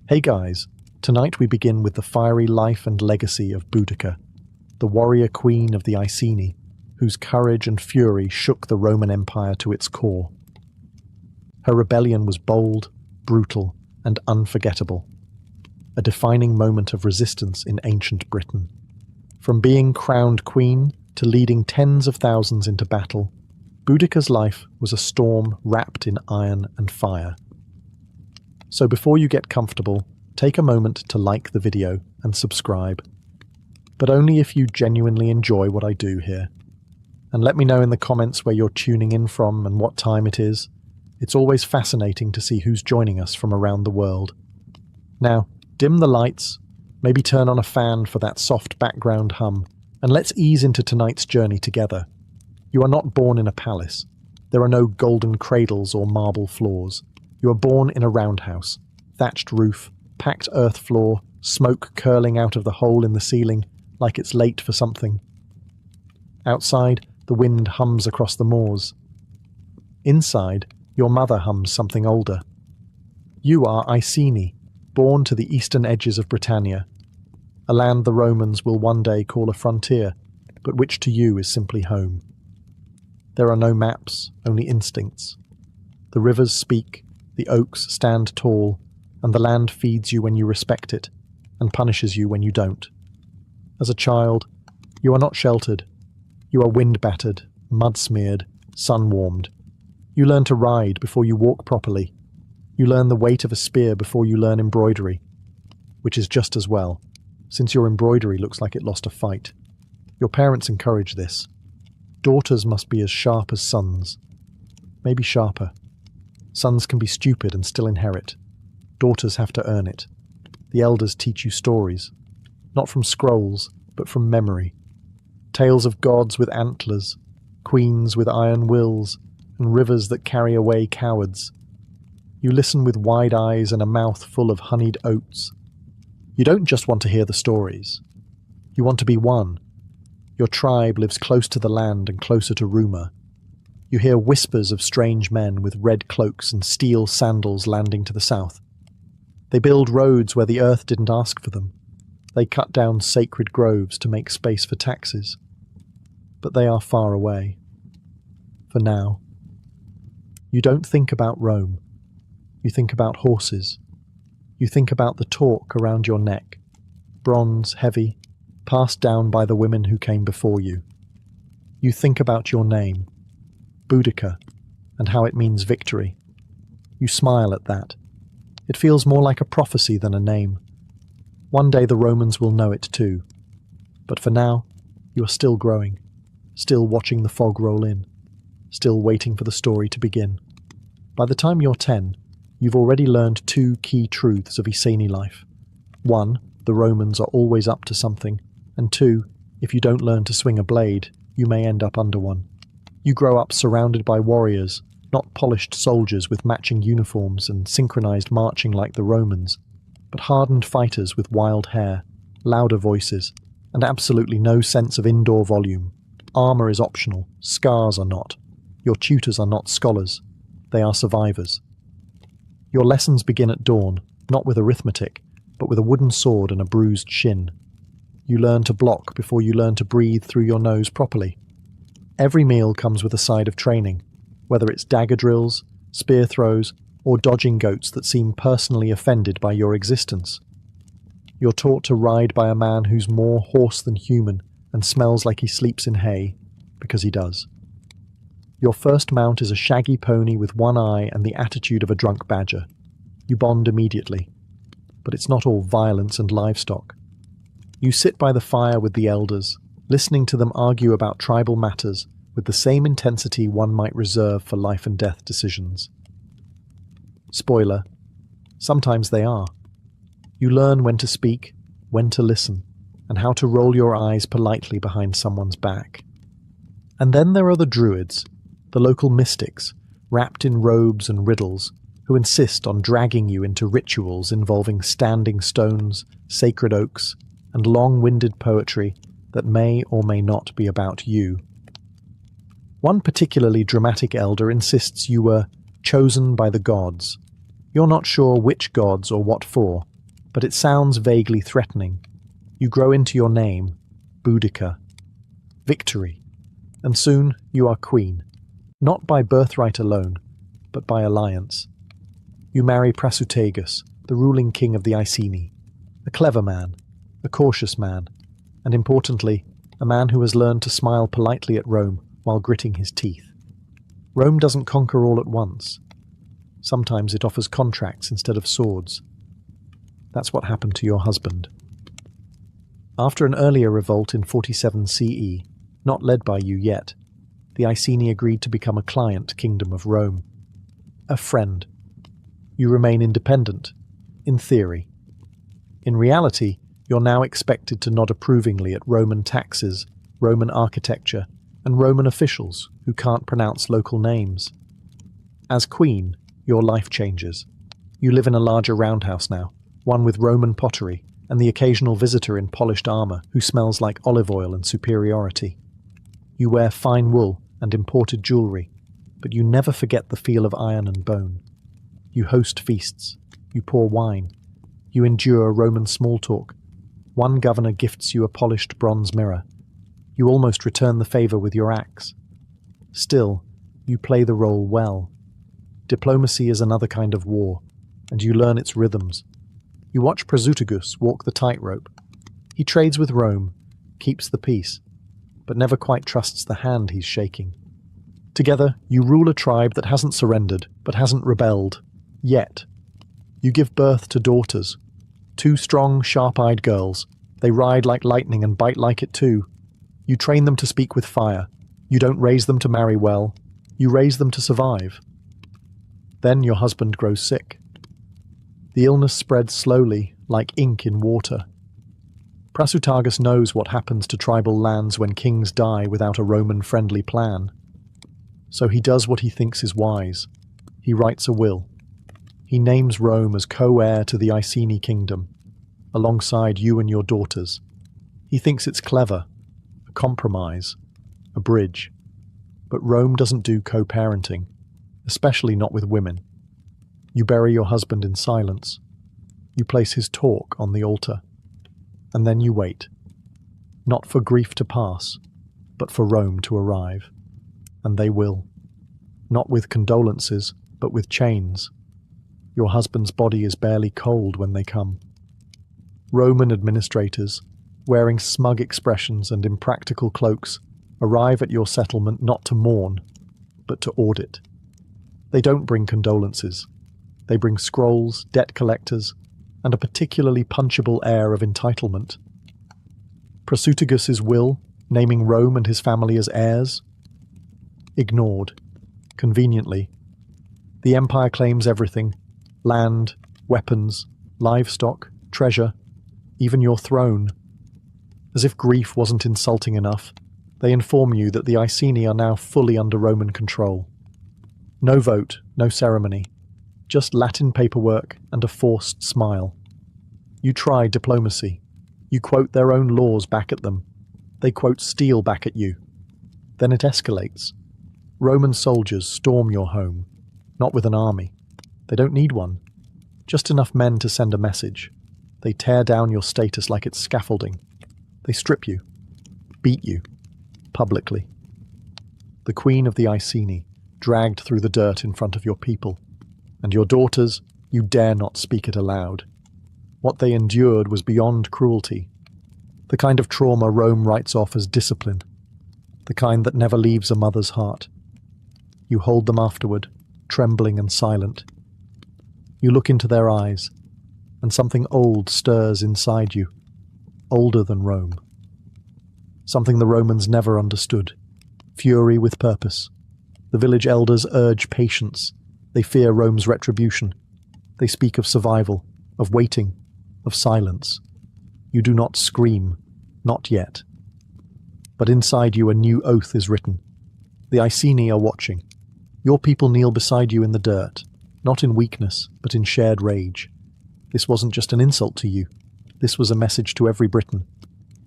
Hey guys, tonight we begin with the fiery life and legacy of Boudica, the warrior queen of the Iceni, whose courage and fury shook the Roman Empire to its core. Her rebellion was bold, brutal, and unforgettable, a defining moment of resistance in ancient Britain. From being crowned queen to leading tens of thousands into battle, Boudica's life was a storm wrapped in iron and fire. So before you get comfortable, take a moment to like the video and subscribe. But only if you genuinely enjoy what I do here. And let me know in the comments where you're tuning in from and what time it is. It's always fascinating to see who's joining us from around the world. Now, dim the lights, maybe turn on a fan for that soft background hum, and let's ease into tonight's journey together. You are not born in a palace. There are no golden cradles or marble floors. You are born in a roundhouse, thatched roof, packed earth floor, smoke curling out of the hole in the ceiling like it's late for something. Outside, the wind hums across the moors. Inside, your mother hums something older. You are Iceni, born to the eastern edges of Britannia, a land the Romans will one day call a frontier, but which to you is simply home. There are no maps, only instincts. The rivers speak, the oaks stand tall, and the land feeds you when you respect it, and punishes you when you don't. As a child, you are not sheltered. You are wind-battered, mud-smeared, sun-warmed. You learn to ride before you walk properly. You learn the weight of a spear before you learn embroidery, which is just as well, since your embroidery looks like it lost a fight. Your parents encourage this. Daughters must be as sharp as sons, maybe sharper. Sons can be stupid and still inherit. Daughters have to earn it. The elders teach you stories, not from scrolls, but from memory. Tales of gods with antlers, queens with iron wills, and rivers that carry away cowards. You listen with wide eyes and a mouth full of honeyed oats. You don't just want to hear the stories. You want to be one. Your tribe lives close to the land and closer to rumour. You hear whispers of strange men with red cloaks and steel sandals landing to the south. They build roads where the earth didn't ask for them. They cut down sacred groves to make space for taxes. But they are far away. For now. You don't think about Rome. You think about horses. You think about the torque around your neck, bronze, heavy, passed down by the women who came before you. You think about your name, Boudica, and how it means victory. You smile at that. It feels more like a prophecy than a name. One day the Romans will know it too. But for now, you are still growing, still watching the fog roll in, still waiting for the story to begin. By the time you're 10, you've already learned two key truths of Iceni life. One, the Romans are always up to something, and two, if you don't learn to swing a blade, you may end up under one. You grow up surrounded by warriors, not polished soldiers with matching uniforms and synchronized marching like the Romans, but hardened fighters with wild hair, louder voices, and absolutely no sense of indoor volume. Armor is optional, scars are not. Your tutors are not scholars, they are survivors. Your lessons begin at dawn, not with arithmetic, but with a wooden sword and a bruised shin. You learn to block before you learn to breathe through your nose properly. Every meal comes with a side of training, whether it's dagger drills, spear throws, or dodging goats that seem personally offended by your existence. You're taught to ride by a man who's more horse than human and smells like he sleeps in hay, because he does. Your first mount is a shaggy pony with one eye and the attitude of a drunk badger. You bond immediately. But it's not all violence and livestock. You sit by the fire with the elders, listening to them argue about tribal matters with the same intensity one might reserve for life and death decisions. Spoiler, sometimes they are. You learn when to speak, when to listen, and how to roll your eyes politely behind someone's back. And then there are the druids, the local mystics, wrapped in robes and riddles, who insist on dragging you into rituals involving standing stones, sacred oaks, and long-winded poetry that may or may not be about you. One particularly dramatic elder insists you were chosen by the gods. You're not sure which gods or what for, but it sounds vaguely threatening. You grow into your name, Boudica, victory, and soon you are queen, not by birthright alone, but by alliance. You marry Prasutagus, the ruling king of the Iceni, a clever man, a cautious man, and importantly, a man who has learned to smile politely at Rome while gritting his teeth. Rome doesn't conquer all at once. Sometimes it offers contracts instead of swords. That's what happened to your husband. After an earlier revolt in 47 CE, not led by you yet, the Iceni agreed to become a client kingdom of Rome. A friend. You remain independent, in theory. In reality, you're now expected to nod approvingly at Roman taxes, Roman architecture, and Roman officials who can't pronounce local names. As queen, your life changes. You live in a larger roundhouse now, one with Roman pottery, and the occasional visitor in polished armor who smells like olive oil and superiority. You wear fine wool and imported jewelry, but you never forget the feel of iron and bone. You host feasts. You pour wine. You endure Roman small talk. One governor gifts you a polished bronze mirror. You almost return the favor with your axe. Still, you play the role well. Diplomacy is another kind of war, and you learn its rhythms. You watch Prasutagus walk the tightrope. He trades with Rome, keeps the peace, but never quite trusts the hand he's shaking. Together, you rule a tribe that hasn't surrendered, but hasn't rebelled. Yet. You give birth to daughters. 2 strong, sharp-eyed girls. They ride like lightning and bite like it too. You train them to speak with fire. You don't raise them to marry well. You raise them to survive. Then your husband grows sick. The illness spreads slowly, like ink in water. Prasutagus knows what happens to tribal lands when kings die without a Roman-friendly plan. So he does what he thinks is wise. He writes a will. He names Rome as co-heir to the Iceni kingdom, alongside you and your daughters. He thinks it's clever, a compromise, a bridge. But Rome doesn't do co-parenting, especially not with women. You bury your husband in silence. You place his talk on the altar. And then you wait. Not for grief to pass, but for Rome to arrive. And they will. Not with condolences, but with chains. Your husband's body is barely cold when they come. Roman administrators, wearing smug expressions and impractical cloaks, arrive at your settlement not to mourn, but to audit. They don't bring condolences. They bring scrolls, debt collectors, and a particularly punchable air of entitlement. Prasutagus's will, naming Rome and his family as heirs? Ignored. Conveniently. The empire claims everything. Land, weapons, livestock, treasure, even your throne. As if grief wasn't insulting enough, they inform you that the Iceni are now fully under Roman control. No vote, no ceremony, just Latin paperwork and a forced smile. You try diplomacy. You quote their own laws back at them. They quote steel back at you. Then it escalates. Roman soldiers storm your home, not with an army. They don't need one. Just enough men to send a message. They tear down your status like it's scaffolding. They strip you. Beat you. Publicly. The queen of the Iceni, dragged through the dirt in front of your people. And your daughters, you dare not speak it aloud. What they endured was beyond cruelty. The kind of trauma Rome writes off as discipline. The kind that never leaves a mother's heart. You hold them afterward, trembling and silent. You look into their eyes, and something old stirs inside you, older than Rome. Something the Romans never understood. Fury with purpose. The village elders urge patience. They fear Rome's retribution. They speak of survival, of waiting, of silence. You do not scream, not yet. But inside you a new oath is written. The Iceni are watching. Your people kneel beside you in the dirt, not in weakness, but in shared rage. This wasn't just an insult to you. This was a message to every Briton.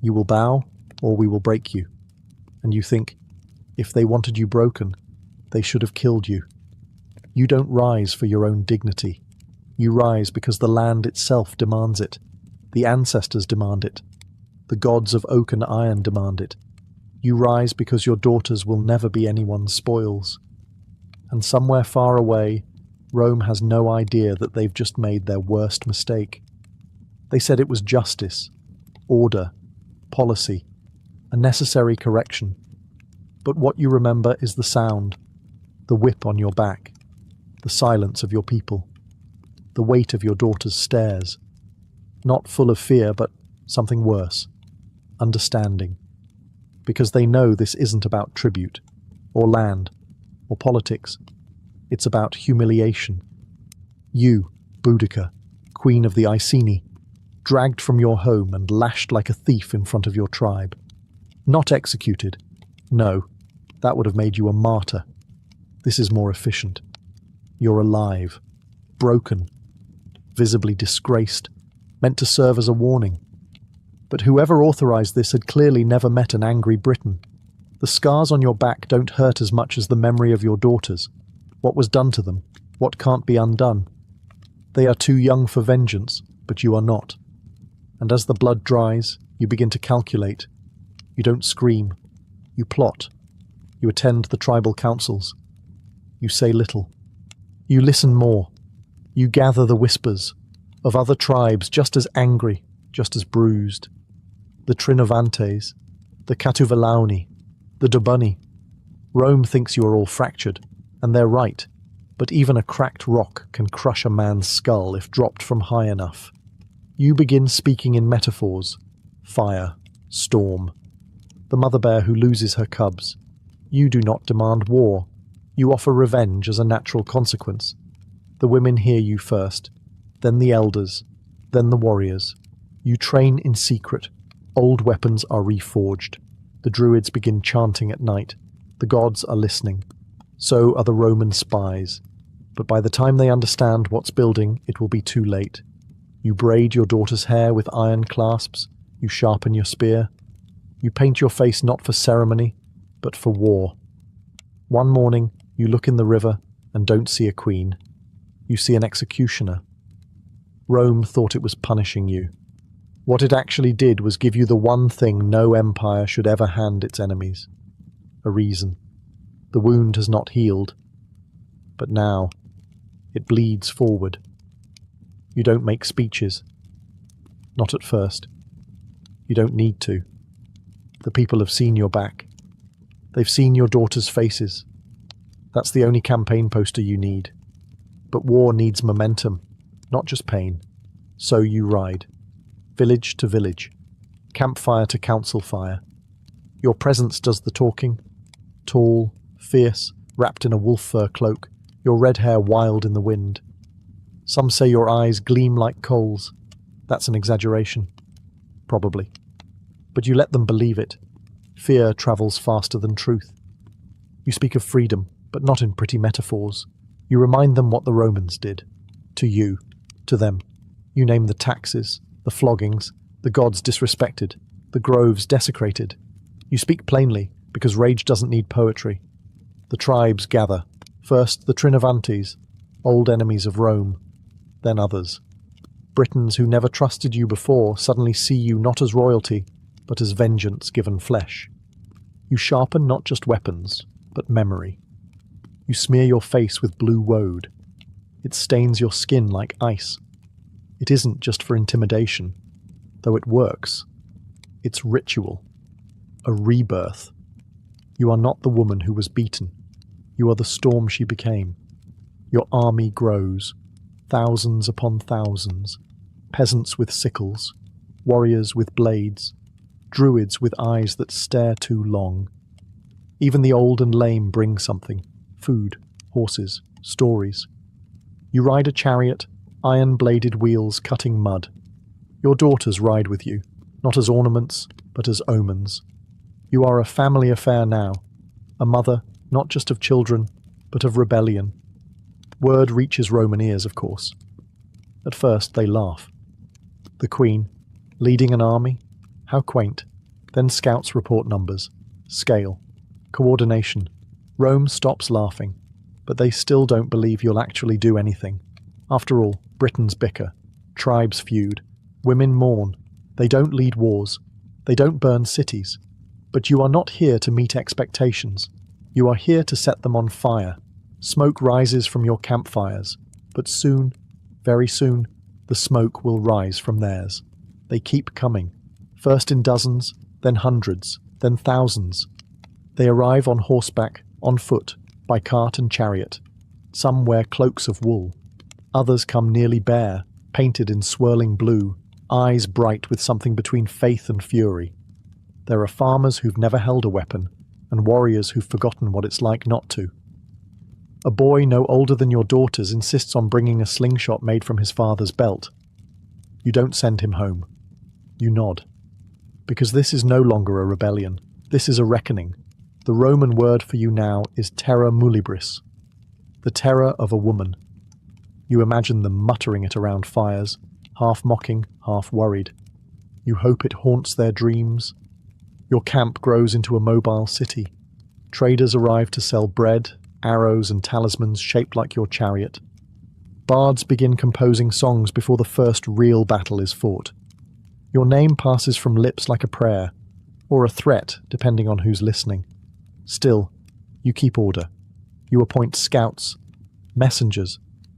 You will bow, or we will break you. And you think, if they wanted you broken, they should have killed you. You don't rise for your own dignity. You rise because the land itself demands it. The ancestors demand it. The gods of oak and iron demand it. You rise because your daughters will never be anyone's spoils. And somewhere far away, Rome has no idea that they've just made their worst mistake. They said it was justice, order, policy, a necessary correction. But what you remember is the sound, the whip on your back, the silence of your people, the weight of your daughter's stares. Not full of fear, but something worse, understanding. Because they know this isn't about tribute, or land, or politics. It's about humiliation. You, Boudica, queen of the Iceni, dragged from your home and lashed like a thief in front of your tribe. Not executed. No, that would have made you a martyr. This is more efficient. You're alive, broken, visibly disgraced, meant to serve as a warning. But whoever authorized this had clearly never met an angry Briton. The scars on your back don't hurt as much as the memory of your daughters, what was done to them, what can't be undone. They are too young for vengeance, but you are not. And as the blood dries, you begin to calculate. You don't scream. You plot. You attend the tribal councils. You say little. You listen more. You gather the whispers of other tribes just as angry, just as bruised. The Trinovantes, the Catuvalauni, the Dobunni. Rome thinks you are all fractured, and they're right, but even a cracked rock can crush a man's skull if dropped from high enough. You begin speaking in metaphors: fire, storm, the mother bear who loses her cubs. You do not demand war. You offer revenge as a natural consequence. The women hear you first, then the elders, then the warriors. You train in secret. Old weapons are reforged. The druids begin chanting at night. The gods are listening. So are the Roman spies. But by the time they understand what's building, it will be too late. You braid your daughter's hair with iron clasps. You sharpen your spear. You paint your face not for ceremony, but for war. One morning, you look in the river and don't see a queen. You see an executioner. Rome thought it was punishing you. What it actually did was give you the one thing no empire should ever hand its enemies: a reason. The wound has not healed, but now it bleeds forward. You don't make speeches. Not at first. You don't need to. The people have seen your back. They've seen your daughters' faces. That's the only campaign poster you need. But war needs momentum, not just pain. So you ride. Village to village. Campfire to council fire. Your presence does the talking. Tall, fierce, wrapped in a wolf fur cloak, your red hair wild in the wind. Some say your eyes gleam like coals. That's an exaggeration. Probably. But you let them believe it. Fear travels faster than truth. You speak of freedom, but not in pretty metaphors. You remind them what the Romans did. To you. To them. You name the taxes, the floggings, the gods disrespected, the groves desecrated. You speak plainly, because rage doesn't need poetry. The tribes gather. First the Trinovantes, old enemies of Rome, then others. Britons who never trusted you before suddenly see you not as royalty, but as vengeance given flesh. You sharpen not just weapons, but memory. You smear your face with blue woad. It stains your skin like ice. It isn't just for intimidation, though it works. It's ritual. A rebirth. You are not the woman who was beaten. You are the storm she became. Your army grows. Thousands upon thousands. Peasants with sickles. Warriors with blades. Druids with eyes that stare too long. Even the old and lame bring something. Food, horses, stories. You ride a chariot, iron-bladed wheels cutting mud. Your daughters ride with you, not as ornaments, but as omens. You are a family affair now, a mother, not just of children, but of rebellion. Word reaches Roman ears, of course. At first they laugh. The Queen, leading an army? How quaint. Then scouts report numbers, scale, coordination. Rome stops laughing, but they still don't believe you'll actually do anything. After all, Britons bicker, tribes feud, women mourn. They don't lead wars, they don't burn cities. But you are not here to meet expectations. You are here to set them on fire. Smoke rises from your campfires, but soon, very soon, the smoke will rise from theirs. They keep coming, first in dozens, then hundreds, then thousands. They arrive on horseback, on foot, by cart and chariot. Some wear cloaks of wool. Others come nearly bare, painted in swirling blue, eyes bright with something between faith and fury. There are farmers who've never held a weapon, and warriors who've forgotten what it's like not to. A boy no older than your daughters insists on bringing a slingshot made from his father's belt. You don't send him home. You nod. Because this is no longer a rebellion. This is a reckoning. The Roman word for you now is terra muliebris, the terror of a woman. You imagine them muttering it around fires, half mocking, half worried. You hope it haunts their dreams. Your camp grows into a mobile city. Traders arrive to sell bread, arrows and talismans shaped like your chariot. Bards begin composing songs before the first real battle is fought. Your name passes from lips like a prayer, or a threat, depending on who's listening. Still, you keep order. You appoint scouts, messengers,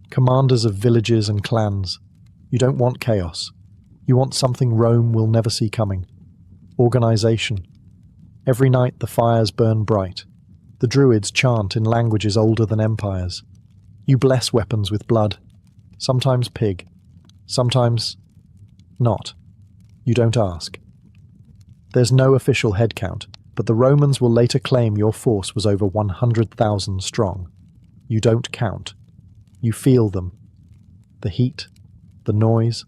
commanders of villages and clans. You don't want chaos. You want something Rome will never see coming. Organization. Every night the fires burn bright. The druids chant in languages older than empires. You bless weapons with blood. Sometimes pig. Sometimes not. You don't ask. There's no official head count, but the Romans will later claim your force was over 100,000 strong. You don't count. You feel them. The heat, the noise,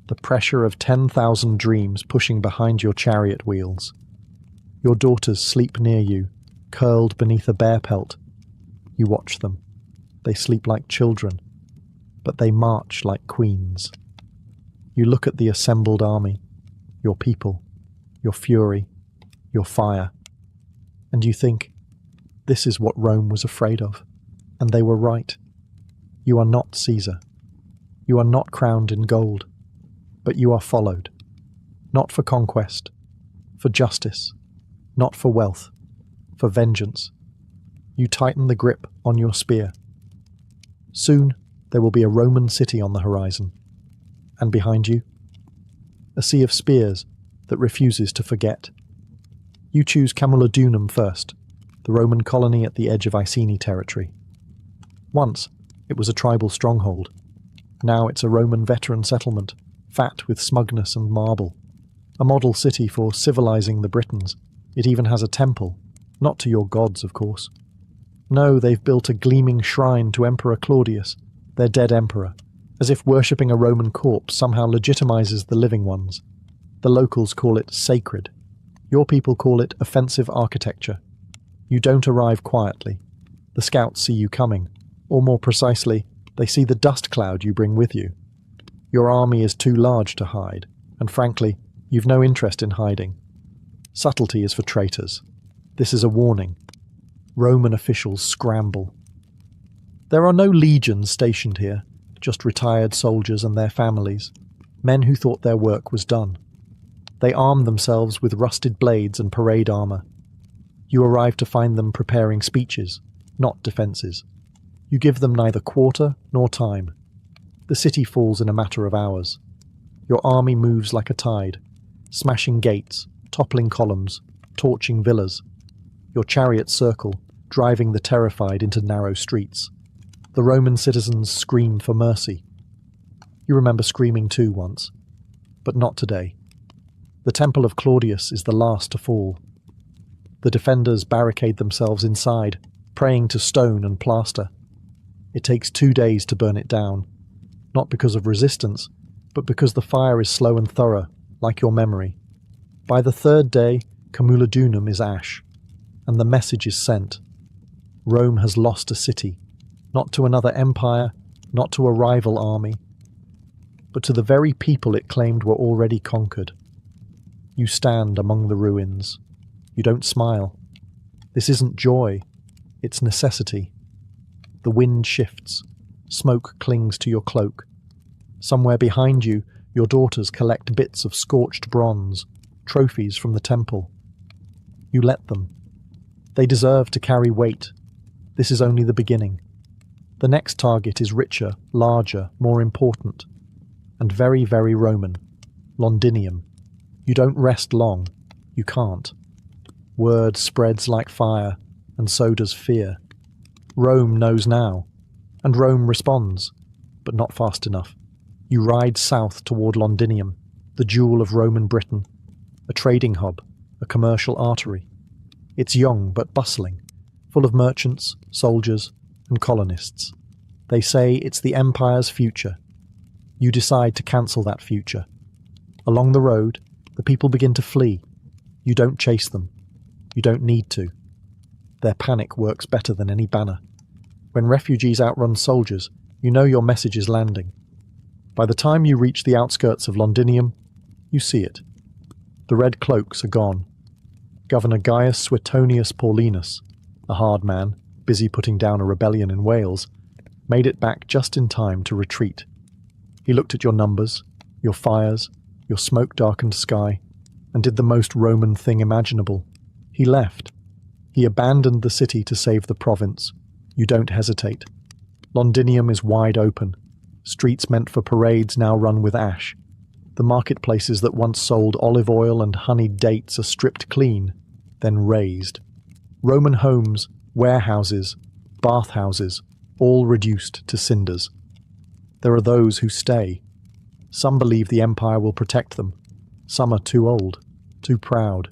the pressure of 10,000 dreams pushing behind your chariot wheels. Your daughters sleep near you, curled beneath a bear pelt. You watch them. They sleep like children, but they march like queens. You look at the assembled army, your people, your fury, your fire, and you think, this is what Rome was afraid of, and they were right. You are not Caesar. You are not crowned in gold, but you are followed, not for conquest, for justice, not for wealth, for vengeance. You tighten the grip on your spear. Soon there will be a Roman city on the horizon, and behind you, a sea of spears that refuses to forget. You choose Camulodunum first, the Roman colony at the edge of Iceni territory. Once, it was a tribal stronghold. Now it's a Roman veteran settlement, fat with smugness and marble. A model city for civilizing the Britons. It even has a temple, not to your gods, of course. No, they've built a gleaming shrine to Emperor Claudius, their dead emperor, as if worshipping a Roman corpse somehow legitimizes the living ones. The locals call it sacred. Your people call it offensive architecture. You don't arrive quietly. The scouts see you coming, or more precisely, they see the dust cloud you bring with you. Your army is too large to hide, and frankly, you've no interest in hiding. Subtlety is for traitors. This is a warning. Roman officials scramble. There are no legions stationed here, just retired soldiers and their families, men who thought their work was done. They arm themselves with rusted blades and parade armor. You arrive to find them preparing speeches, not defenses. You give them neither quarter nor time. The city falls in a matter of hours. Your army moves like a tide, smashing gates, toppling columns, torching villas. Your chariots circle, driving the terrified into narrow streets. The Roman citizens scream for mercy. You remember screaming too once, but not today. The temple of Claudius is the last to fall. The defenders barricade themselves inside, praying to stone and plaster. It takes 2 days to burn it down, not because of resistance, but because the fire is slow and thorough, like your memory. By the 3rd day, Camulodunum is ash, and the message is sent. Rome has lost a city, not to another empire, not to a rival army, but to the very people it claimed were already conquered. You stand among the ruins. You don't smile. This isn't joy, it's necessity. The wind shifts. Smoke clings to your cloak. Somewhere behind you, your daughters collect bits of scorched bronze, trophies from the temple. You let them. They deserve to carry weight. This is only the beginning. The next target is richer, larger, more important, and very, very Roman. Londinium. You don't rest long. You can't. Word spreads like fire, and so does fear. Rome knows now, and Rome responds, but not fast enough. You ride south toward Londinium, the jewel of Roman Britain, a trading hub, a commercial artery. It's young but bustling, full of merchants, soldiers, and colonists. They say it's the empire's future. You decide to cancel that future. Along the road, the people begin to flee. You don't chase them. You don't need to. Their panic works better than any banner. When refugees outrun soldiers, you know your message is landing. By the time you reach the outskirts of Londinium, you see it. The red cloaks are gone. Governor Gaius Suetonius Paulinus, a hard man, busy putting down a rebellion in Wales, made it back just in time to retreat. He looked at your numbers, your fires, your smoke-darkened sky, and did the most Roman thing imaginable. He left. He abandoned the city to save the province. You don't hesitate. Londinium is wide open. Streets meant for parades now run with ash. The marketplaces that once sold olive oil and honeyed dates are stripped clean, then razed. Roman homes, warehouses, bathhouses, all reduced to cinders. There are those who stay. Some believe the empire will protect them. Some are too old, too proud,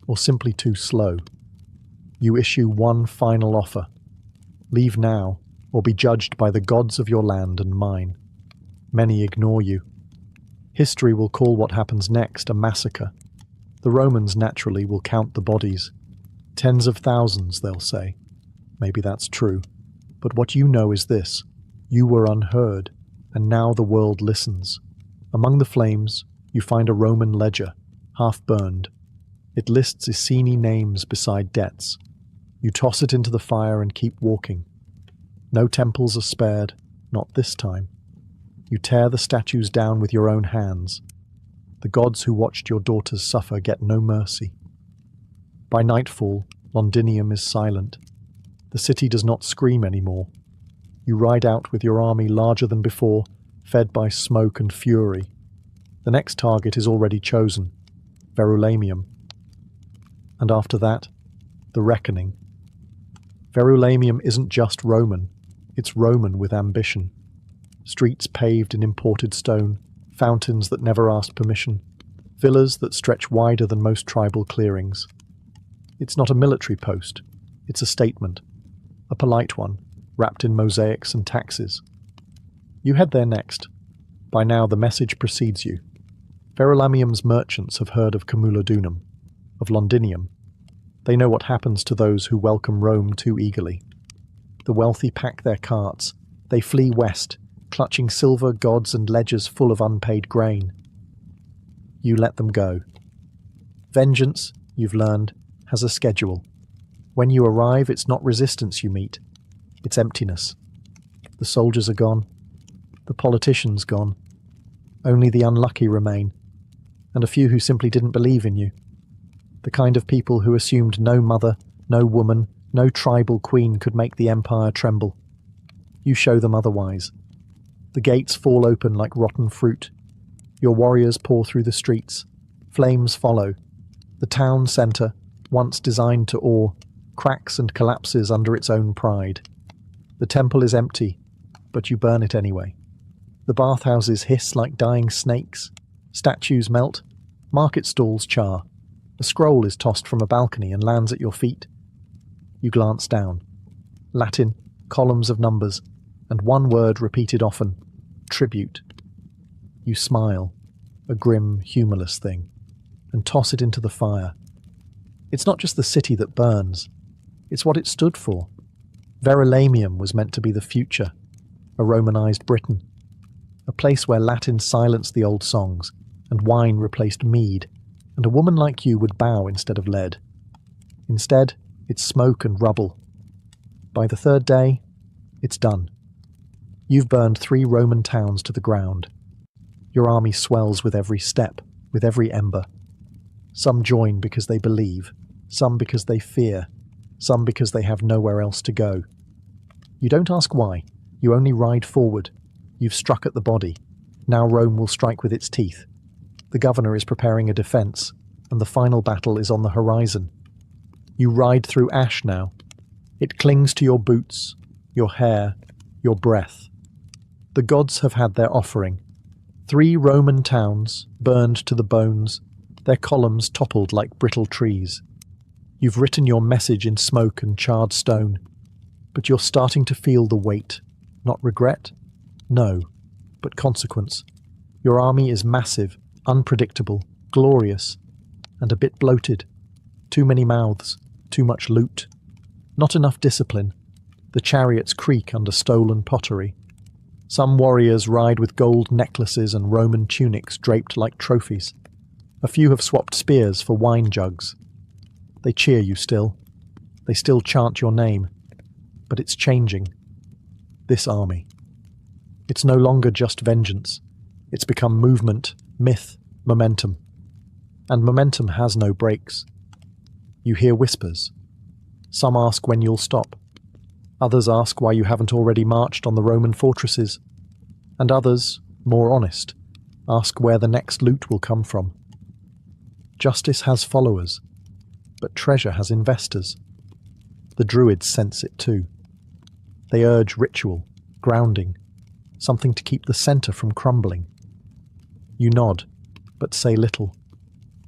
or simply too slow. You issue one final offer. Leave now, or be judged by the gods of your land and mine. Many ignore you. History will call what happens next a massacre. The Romans naturally will count the bodies. Tens of thousands, they'll say. Maybe that's true. But what you know is this. You were unheard, and now the world listens. Among the flames, you find a Roman ledger, half burned. It lists Iceni names beside debts. You toss it into the fire and keep walking. No temples are spared, not this time. You tear the statues down with your own hands. The gods who watched your daughters suffer get no mercy. By nightfall, Londinium is silent. The city does not scream anymore. You ride out with your army larger than before, fed by smoke and fury. The next target is already chosen, Verulamium. And after that, the reckoning. Verulamium isn't just Roman, it's Roman with ambition. Streets paved in imported stone, fountains that never asked permission, villas that stretch wider than most tribal clearings. It's not a military post, it's a statement, a polite one, wrapped in mosaics and taxes. You head there next. By now the message precedes you. Verulamium's merchants have heard of Camulodunum, of Londinium. They know what happens to those who welcome Rome too eagerly. The wealthy pack their carts. They flee west, clutching silver gods and ledgers full of unpaid grain. You let them go. Vengeance, you've learned, has a schedule. When you arrive, it's not resistance you meet. It's emptiness. The soldiers are gone. The politicians gone. Only the unlucky remain, and a few who simply didn't believe in you. The kind of people who assumed no mother, no woman, no tribal queen could make the empire tremble. You show them otherwise. The gates fall open like rotten fruit. Your warriors pour through the streets. Flames follow. The town centre, once designed to awe, cracks and collapses under its own pride. The temple is empty, but you burn it anyway. The bathhouses hiss like dying snakes. Statues melt. Market stalls char. A scroll is tossed from a balcony and lands at your feet. You glance down. Latin, columns of numbers, and one word repeated often, tribute. You smile, a grim, humorless thing, and toss it into the fire. It's not just the city that burns. It's what it stood for. Verulamium was meant to be the future, a Romanized Britain, a place where Latin silenced the old songs, and wine replaced mead, and a woman like you would bow instead of lead. Instead, it's smoke and rubble. By the third day, it's done. You've burned 3 Roman towns to the ground. Your army swells with every step, with every ember. Some join because they believe, some because they fear, some because they have nowhere else to go. You don't ask why, you only ride forward. You've struck at the body. Now Rome will strike with its teeth. The governor is preparing a defence, and the final battle is on the horizon. You ride through ash now. It clings to your boots, your hair, your breath. The gods have had their offering. 3 Roman towns, burned to the bones, their columns toppled like brittle trees. You've written your message in smoke and charred stone, but you're starting to feel the weight. Not regret? No, but consequence. Your army is massive, unpredictable, glorious, and a bit bloated. Too many mouths, too much loot. Not enough discipline. The chariots creak under stolen pottery. Some warriors ride with gold necklaces and Roman tunics draped like trophies. A few have swapped spears for wine jugs. They cheer you still. They still chant your name. But it's changing. This army. It's no longer just vengeance. It's become movement, myth, momentum. And momentum has no brakes. You hear whispers. Some ask when you'll stop. Others ask why you haven't already marched on the Roman fortresses. And others, more honest, ask where the next loot will come from. Justice has followers, but treasure has investors. The Druids sense it too. They urge ritual, grounding, something to keep the centre from crumbling. You nod, but say little.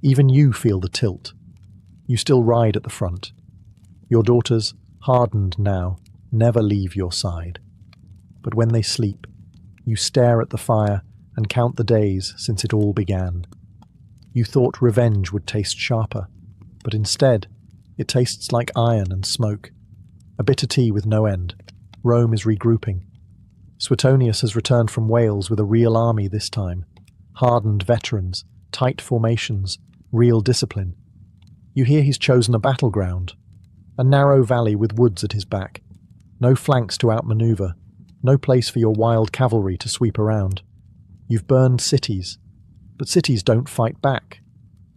Even you feel the tilt. You still ride at the front. Your daughters, hardened now, never leave your side. But when they sleep, you stare at the fire and count the days since it all began. You thought revenge would taste sharper, but instead, it tastes like iron and smoke. A bitter tea with no end. Rome is regrouping. Suetonius has returned from Wales with a real army this time. Hardened veterans, tight formations, real discipline. You hear he's chosen a battleground. A narrow valley with woods at his back. No flanks to outmaneuver. No place for your wild cavalry to sweep around. You've burned cities. But cities don't fight back.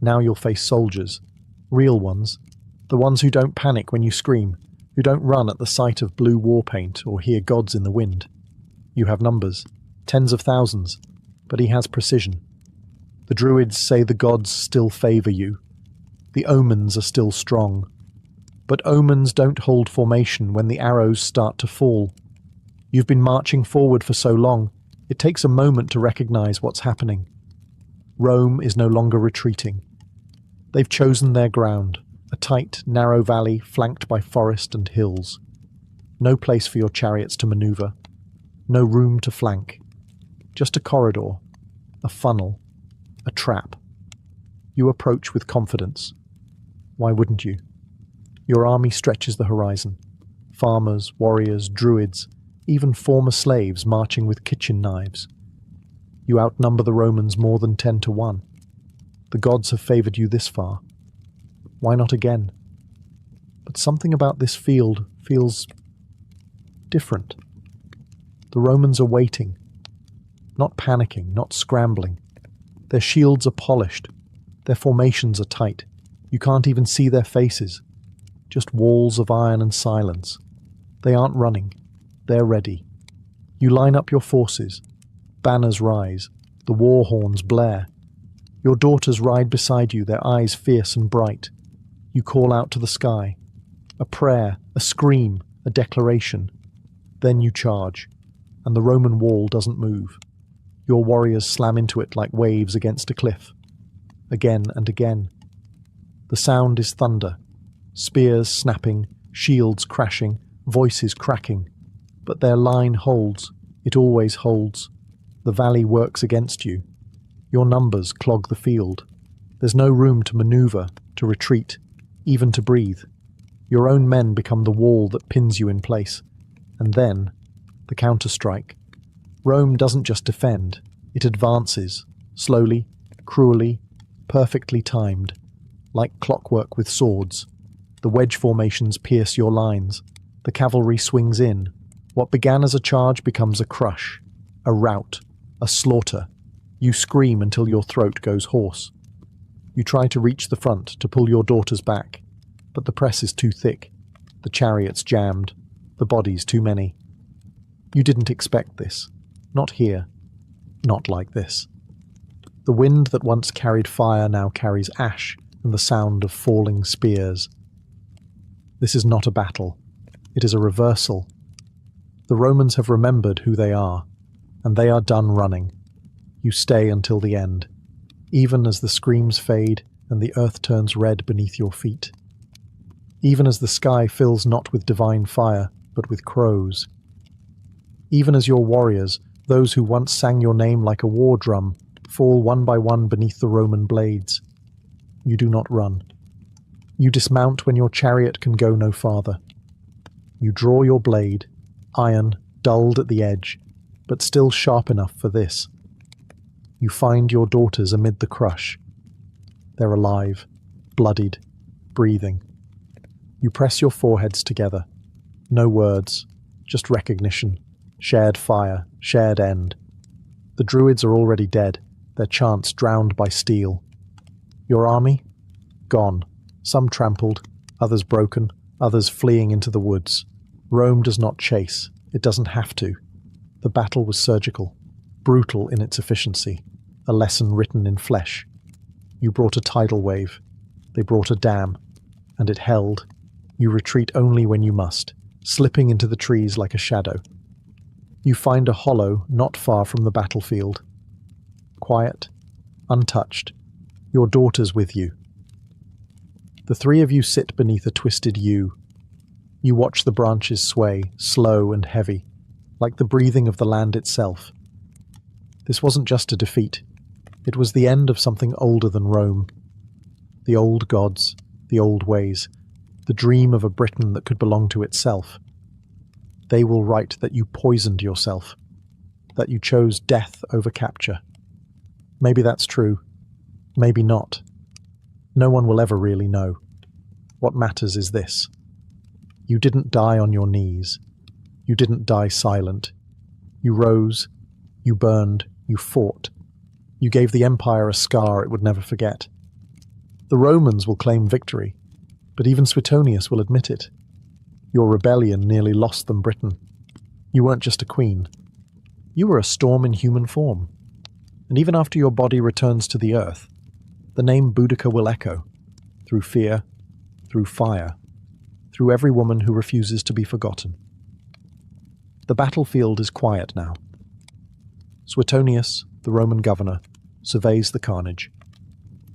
Now you'll face soldiers. Real ones. The ones who don't panic when you scream. Who don't run at the sight of blue war paint or hear gods in the wind. You have numbers. Tens of thousands. But he has precision. The Druids say the gods still favour you. The omens are still strong. But omens don't hold formation when the arrows start to fall. You've been marching forward for so long, it takes a moment to recognise what's happening. Rome is no longer retreating. They've chosen their ground, a tight, narrow valley flanked by forest and hills. No place for your chariots to manoeuvre. No room to flank. Just a corridor, a funnel, a trap. You approach with confidence. Why wouldn't you? Your army stretches the horizon. Farmers, warriors, druids, even former slaves marching with kitchen knives. You outnumber the Romans more than 10 to 1. The gods have favoured you this far. Why not again? But something about this field feels different. The Romans are waiting, not panicking, not scrambling. Their shields are polished. Their formations are tight. You can't even see their faces. Just walls of iron and silence. They aren't running. They're ready. You line up your forces. Banners rise. The war horns blare. Your daughters ride beside you, their eyes fierce and bright. You call out to the sky. A prayer, a scream, a declaration. Then you charge, and the Roman wall doesn't move. Your warriors slam into it like waves against a cliff. Again and again. The sound is thunder. Spears snapping, shields crashing, voices cracking. But their line holds. It always holds. The valley works against you. Your numbers clog the field. There's no room to maneuver, to retreat, even to breathe. Your own men become the wall that pins you in place. And then, the counterstrike. Rome doesn't just defend, it advances, slowly, cruelly, perfectly timed, like clockwork with swords. The wedge formations pierce your lines. The cavalry swings in. What began as a charge becomes a crush, a rout, a slaughter. You scream until your throat goes hoarse. You try to reach the front to pull your daughters back, but the press is too thick, the chariots jammed, the bodies too many. You didn't expect this. Not here. Not like this. The wind that once carried fire now carries ash and the sound of falling spears. This is not a battle. It is a reversal. The Romans have remembered who they are, and they are done running. You stay until the end, even as the screams fade and the earth turns red beneath your feet. Even as the sky fills not with divine fire, but with crows. Even as your warriors, those who once sang your name like a war drum, fall one by one beneath the Roman blades. You do not run. You dismount when your chariot can go no farther. You draw your blade, iron, dulled at the edge, but still sharp enough for this. You find your daughters amid the crush. They're alive, bloodied, breathing. You press your foreheads together. No words, just recognition, shared fire, shared end. The Druids are already dead, their chants drowned by steel. Your army? Gone. Some trampled, others broken, others fleeing into the woods. Rome does not chase. It doesn't have to. The battle was surgical, brutal in its efficiency, a lesson written in flesh. You brought a tidal wave. They brought a dam, and it held. You retreat only when you must, slipping into the trees like a shadow. You find a hollow not far from the battlefield. Quiet, untouched, your daughters with you. The three of you sit beneath a twisted yew. You watch the branches sway, slow and heavy, like the breathing of the land itself. This wasn't just a defeat. It was the end of something older than Rome. The old gods, the old ways, the dream of a Britain that could belong to itself. They will write that you poisoned yourself, that you chose death over capture. Maybe that's true. Maybe not. No one will ever really know. What matters is this. You didn't die on your knees. You didn't die silent. You rose, you burned, you fought. You gave the empire a scar it would never forget. The Romans will claim victory, but even Suetonius will admit it. Your rebellion nearly lost them Britain. You weren't just a queen. You were a storm in human form. And even after your body returns to the earth, the name Boudica will echo, through fear, through fire, through every woman who refuses to be forgotten. The battlefield is quiet now. Suetonius, the Roman governor, surveys the carnage.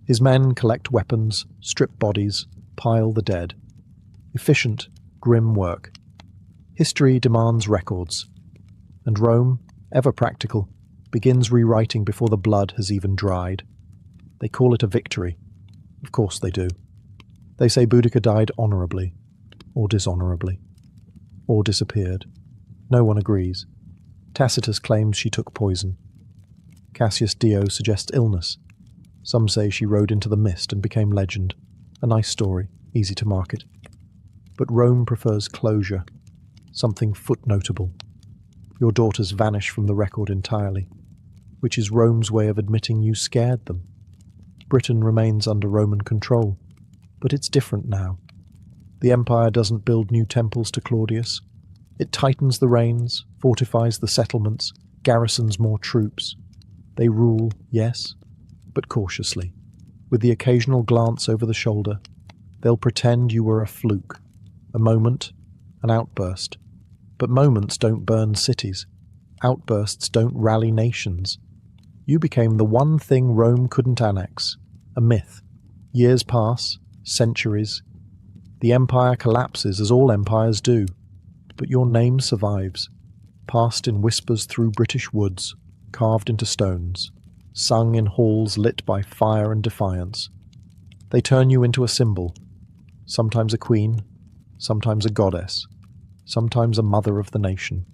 His men collect weapons, strip bodies, pile the dead. Efficient, grim work. History demands records. And Rome, ever practical, begins rewriting before the blood has even dried. They call it a victory. Of course they do. They say Boudica died honourably, or dishonourably, or disappeared. No one agrees. Tacitus claims she took poison. Cassius Dio suggests illness. Some say she rode into the mist and became legend. A nice story, easy to market. But Rome prefers closure, something footnotable. Your daughters vanish from the record entirely, which is Rome's way of admitting you scared them. Britain remains under Roman control, but it's different now. The empire doesn't build new temples to Claudius. It tightens the reins, fortifies the settlements, garrisons more troops. They rule, yes, but cautiously. With the occasional glance over the shoulder, they'll pretend you were a fluke, a moment, an outburst. But moments don't burn cities. Outbursts don't rally nations. You became the one thing Rome couldn't annex, a myth. Years pass, centuries. The empire collapses as all empires do. But your name survives, passed in whispers through British woods, carved into stones, sung in halls lit by fire and defiance. They turn you into a symbol, sometimes a queen, sometimes a goddess, sometimes a mother of the nation.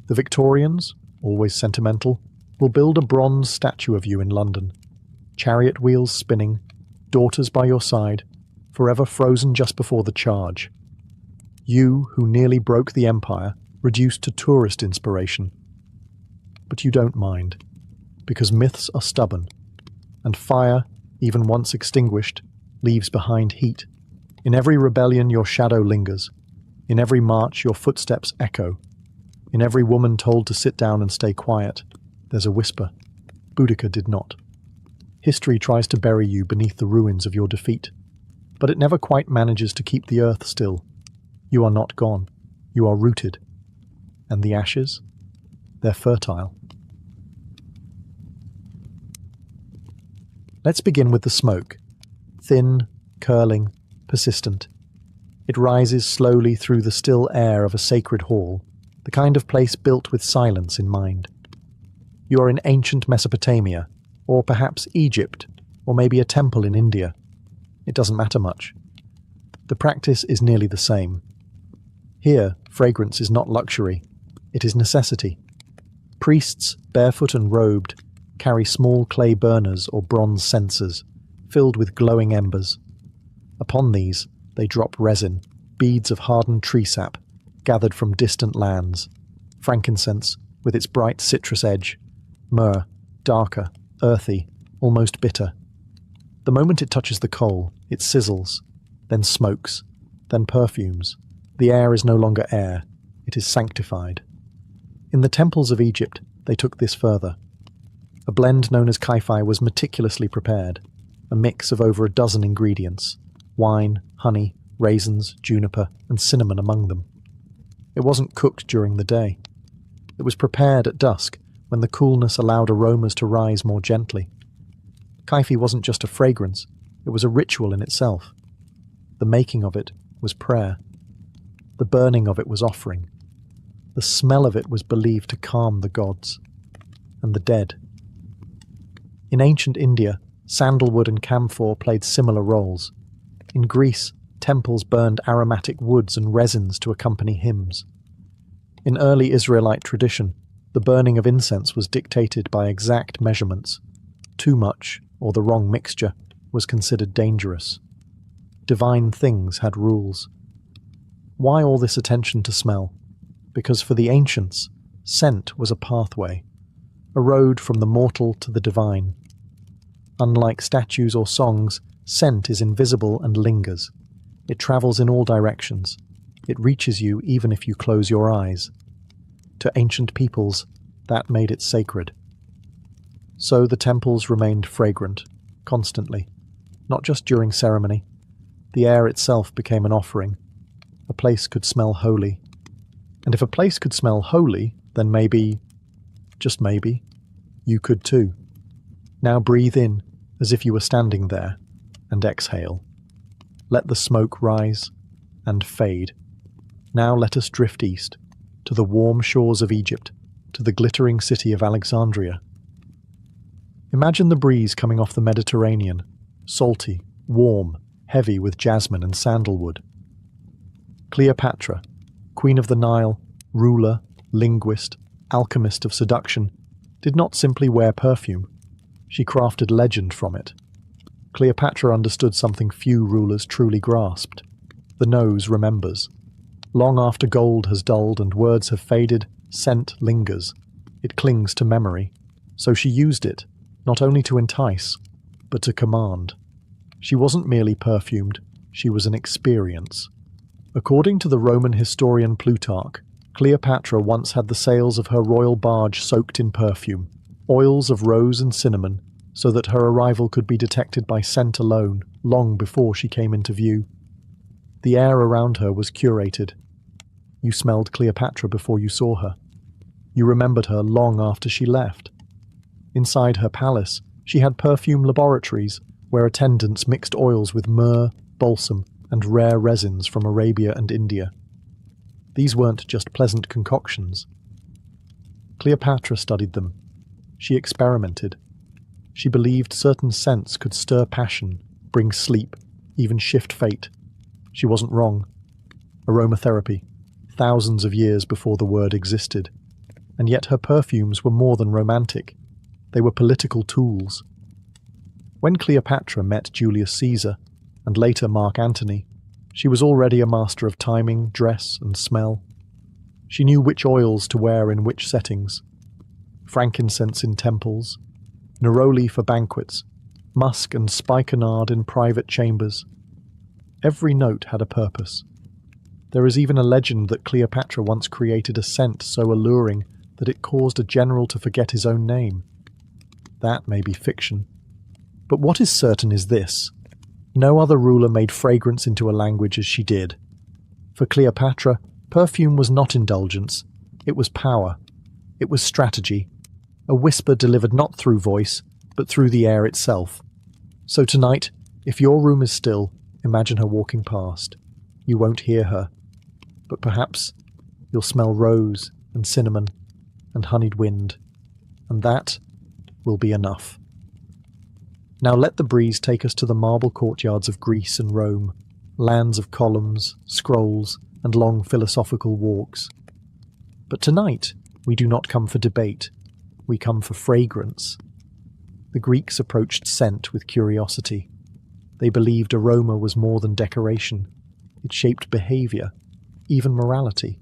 The Victorians, always sentimental, will build a bronze statue of you in London. Chariot wheels spinning, daughters by your side, forever frozen just before the charge. You, who nearly broke the empire, reduced to tourist inspiration. But you don't mind. because myths are stubborn, and fire, even once extinguished, leaves behind heat. In every rebellion your shadow lingers. In every march your footsteps echo. In every woman told to sit down and stay quiet, there's a whisper. Boudica did not. History tries to bury you beneath the ruins of your defeat, but it never quite manages to keep the earth still. You are not gone. You are rooted. And the ashes? They're fertile. Let's begin with the smoke. Thin, curling, persistent. It rises slowly through the still air of a sacred hall, the kind of place built with silence in mind. You are in ancient Mesopotamia, or perhaps Egypt, or maybe a temple in India. It doesn't matter much. The practice is nearly the same. Here, fragrance is not luxury, it is necessity. Priests, barefoot and robed, carry small clay burners or bronze censers, filled with glowing embers. Upon these, they drop resin, beads of hardened tree sap, gathered from distant lands, frankincense with its bright citrus edge, myrrh, darker, earthy, almost bitter. The moment it touches the coal, it sizzles, then smokes, then perfumes. The air is no longer air, it is sanctified. In the temples of Egypt, they took this further. A blend known as kaifi was meticulously prepared, a mix of over a dozen ingredients, wine, honey, raisins, juniper, and cinnamon among them. It wasn't cooked during the day. It was prepared at dusk, when the coolness allowed aromas to rise more gently. Kaifi wasn't just a fragrance, it was a ritual in itself. The making of it was prayer. The burning of it was offering. The smell of it was believed to calm the gods and the dead. In ancient India, sandalwood and camphor played similar roles. In Greece, temples burned aromatic woods and resins to accompany hymns. In early Israelite tradition, the burning of incense was dictated by exact measurements. Too much, or the wrong mixture, was considered dangerous. Divine things had rules. Why all this attention to smell? Because for the ancients, scent was a pathway, a road from the mortal to the divine. Unlike statues or songs, scent is invisible and lingers. It travels in all directions. It reaches you even if you close your eyes. To ancient peoples, that made it sacred. So the temples remained fragrant, constantly, not just during ceremony. The air itself became an offering. A place could smell holy. And if a place could smell holy, then maybe, just maybe, you could too. Now breathe in, as if you were standing there, and exhale. Let the smoke rise and fade. Now let us drift east, to the warm shores of Egypt, to the glittering city of Alexandria. Imagine the breeze coming off the Mediterranean, salty, warm, heavy with jasmine and sandalwood. Cleopatra, Queen of the Nile, ruler, linguist, alchemist of seduction, did not simply wear perfume. She crafted legend from it. Cleopatra understood something few rulers truly grasped. The nose remembers. Long after gold has dulled and words have faded, scent lingers. It clings to memory. So she used it, not only to entice, but to command. She wasn't merely perfumed, she was an experience. According to the Roman historian Plutarch, Cleopatra once had the sails of her royal barge soaked in perfume, oils of rose and cinnamon, so that her arrival could be detected by scent alone, long before she came into view. The air around her was curated. You smelled Cleopatra before you saw her. You remembered her long after she left. Inside her palace, she had perfume laboratories, where attendants mixed oils with myrrh, balsam, and rare resins from Arabia and India. These weren't just pleasant concoctions. Cleopatra studied them. She experimented. She believed certain scents could stir passion, bring sleep, even shift fate. She wasn't wrong. Aromatherapy, thousands of years before the word existed. And yet her perfumes were more than romantic. They were political tools. When Cleopatra met Julius Caesar, and later Mark Antony, she was already a master of timing, dress, and smell. She knew which oils to wear in which settings. Frankincense in temples, neroli for banquets, musk and spikenard in private chambers. Every note had a purpose. There is even a legend that Cleopatra once created a scent so alluring that it caused a general to forget his own name. That may be fiction. But what is certain is this: no other ruler made fragrance into a language as she did. For Cleopatra, perfume was not indulgence, it was power. It was strategy, a whisper delivered not through voice, but through the air itself. So tonight, if your room is still, imagine her walking past. You won't hear her, but perhaps you'll smell rose and cinnamon and honeyed wind, and that will be enough. Now let the breeze take us to the marble courtyards of Greece and Rome, lands of columns, scrolls, and long philosophical walks. But tonight, we do not come for debate, we come for fragrance. The Greeks approached scent with curiosity. They believed aroma was more than decoration. It shaped behavior, even morality.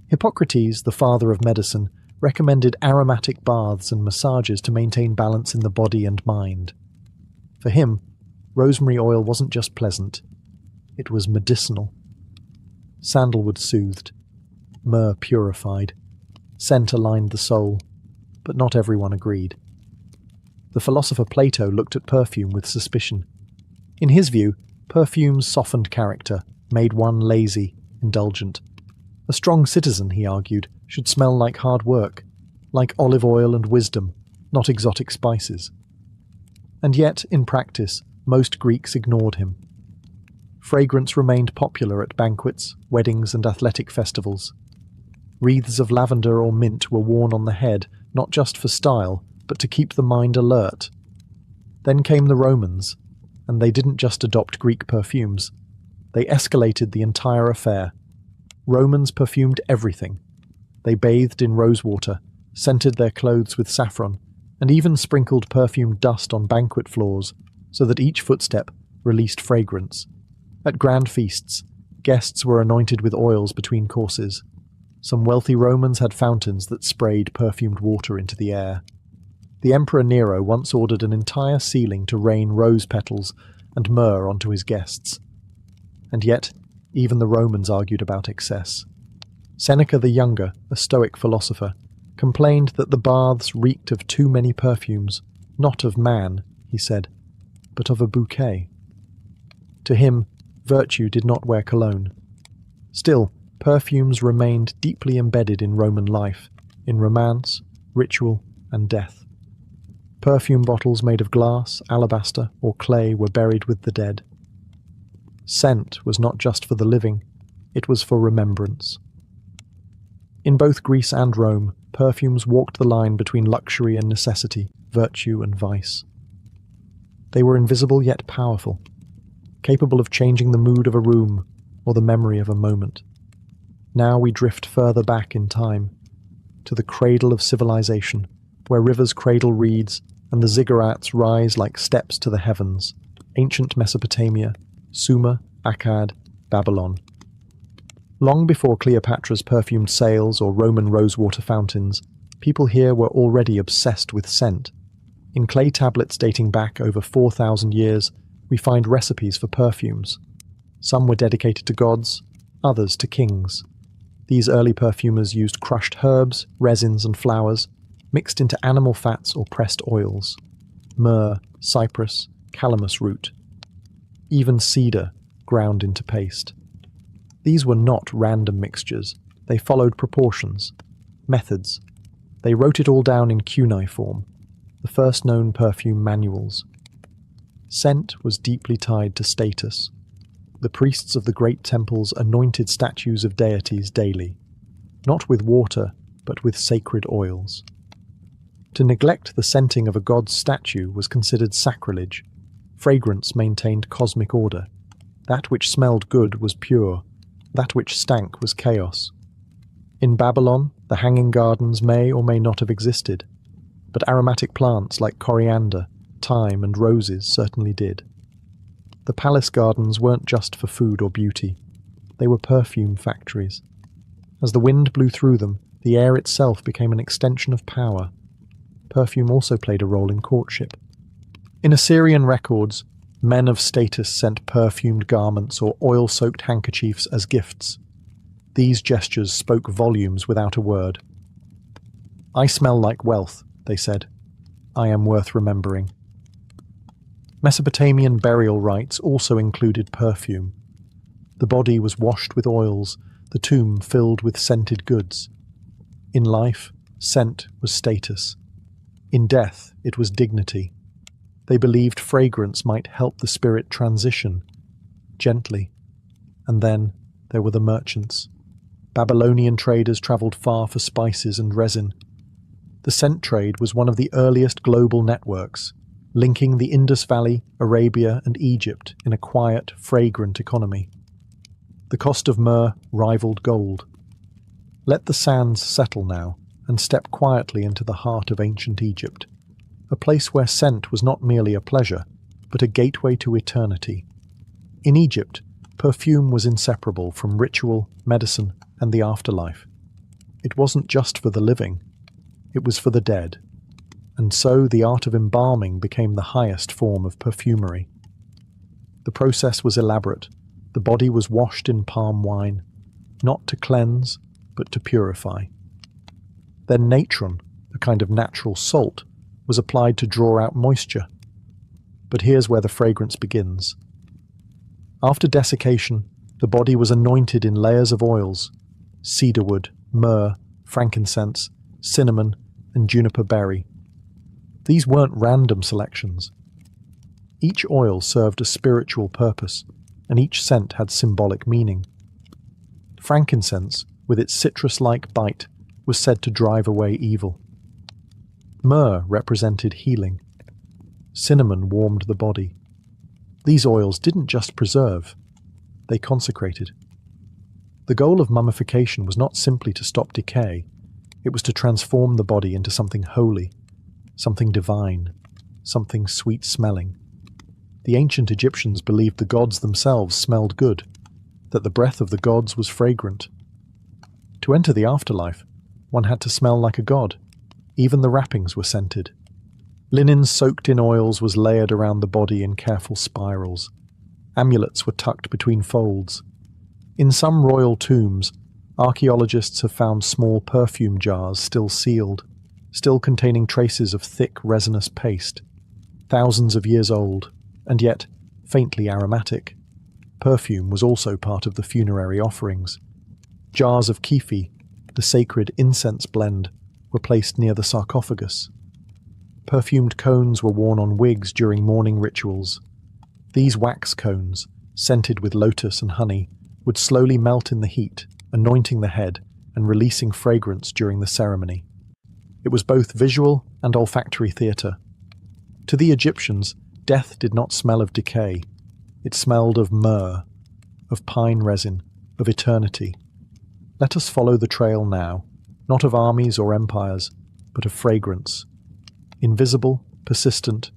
Hippocrates, the father of medicine, recommended aromatic baths and massages to maintain balance in the body and mind. For him, rosemary oil wasn't just pleasant, it was medicinal. Sandalwood soothed, myrrh purified, scent aligned the soul, but not everyone agreed. The philosopher Plato looked at perfume with suspicion. In his view, perfumes softened character, made one lazy, indulgent. A strong citizen, he argued, should smell like hard work, like olive oil and wisdom, not exotic spices. And yet, in practice, most Greeks ignored him. Fragrance remained popular at banquets, weddings, and athletic festivals. Wreaths of lavender or mint were worn on the head, not just for style, but to keep the mind alert. Then came the Romans, and they didn't just adopt Greek perfumes. They escalated the entire affair. Romans perfumed everything. They bathed in rosewater, scented their clothes with saffron, and even sprinkled perfumed dust on banquet floors, so that each footstep released fragrance. At grand feasts, guests were anointed with oils between courses. Some wealthy Romans had fountains that sprayed perfumed water into the air. The Emperor Nero once ordered an entire ceiling to rain rose petals and myrrh onto his guests. And yet, even the Romans argued about excess. Seneca the Younger, a Stoic philosopher, complained that the baths reeked of too many perfumes, not of man, he said, but of a bouquet. To him, virtue did not wear cologne. Still, perfumes remained deeply embedded in Roman life, in romance, ritual, and death. Perfume bottles made of glass, alabaster, or clay were buried with the dead. Scent was not just for the living, it was for remembrance. In both Greece and Rome, perfumes walked the line between luxury and necessity, virtue and vice. They were invisible yet powerful, capable of changing the mood of a room or the memory of a moment. Now we drift further back in time, to the cradle of civilization, where rivers cradle reeds and the ziggurats rise like steps to the heavens, ancient Mesopotamia, Sumer, Akkad, Babylon. Long before Cleopatra's perfumed sails or Roman rosewater fountains, people here were already obsessed with scent. In clay tablets dating back over 4,000 years, we find recipes for perfumes. Some were dedicated to gods, others to kings. These early perfumers used crushed herbs, resins, and flowers, mixed into animal fats or pressed oils. Myrrh, cypress, calamus root. Even cedar, ground into paste. These were not random mixtures. They followed proportions, methods. They wrote it all down in cuneiform, the first known perfume manuals. Scent was deeply tied to status. The priests of the great temples anointed statues of deities daily, not with water, but with sacred oils. To neglect the scenting of a god's statue was considered sacrilege. Fragrance maintained cosmic order. That which smelled good was pure. That which stank was chaos. In Babylon, the hanging gardens may or may not have existed, but aromatic plants like coriander, thyme, and roses certainly did. The palace gardens weren't just for food or beauty. They were perfume factories. As the wind blew through them, the air itself became an extension of power. perfume also played a role in courtship. In Assyrian records, men of status sent perfumed garments or oil-soaked handkerchiefs as gifts. These gestures spoke volumes without a word. "I smell like wealth," they said. "I am worth remembering." Mesopotamian burial rites also included perfume. The body was washed with oils, the tomb filled with scented goods. In life, scent was status. In death, it was dignity. They believed fragrance might help the spirit transition, gently. And then there were the merchants. Babylonian traders travelled far for spices and resin. The scent trade was one of the earliest global networks, linking the Indus Valley, Arabia, and Egypt in a quiet, fragrant economy. The cost of myrrh rivaled gold. Let the sands settle now, and step quietly into the heart of ancient Egypt, a place where scent was not merely a pleasure, but a gateway to eternity. In Egypt, perfume was inseparable from ritual, medicine, and the afterlife. It wasn't just for the living, it was for the dead. And so the art of embalming became the highest form of perfumery. The process was elaborate. The body was washed in palm wine, not to cleanse, but to purify. Then natron, a kind of natural salt, was applied to draw out moisture. But here's where the fragrance begins. After desiccation, the body was anointed in layers of oils: cedarwood, myrrh, frankincense, cinnamon, and juniper berry. These weren't random selections. Each oil served a spiritual purpose, and each scent had symbolic meaning. Frankincense, with its citrus-like bite, was said to drive away evil. Myrrh represented healing. Cinnamon warmed the body. These oils didn't just preserve, they consecrated. The goal of mummification was not simply to stop decay, it was to transform the body into something holy, something divine, something sweet-smelling. The ancient Egyptians believed the gods themselves smelled good, that the breath of the gods was fragrant. To enter the afterlife, one had to smell like a god. Even the wrappings were scented. Linen soaked in oils was layered around the body in careful spirals. Amulets were tucked between folds. In some royal tombs, archaeologists have found small perfume jars still sealed, still containing traces of thick resinous paste, thousands of years old, and yet faintly aromatic. Perfume was also part of the funerary offerings. Jars of kefi, the sacred incense blend, were placed near the sarcophagus. Perfumed cones were worn on wigs during mourning rituals. These wax cones, scented with lotus and honey, would slowly melt in the heat, anointing the head and releasing fragrance during the ceremony. It was both visual and olfactory theatre. To the Egyptians, death did not smell of decay. It smelled of myrrh, of pine resin, of eternity. Let us follow the trail now, not of armies or empires, but of fragrance. Invisible, persistent,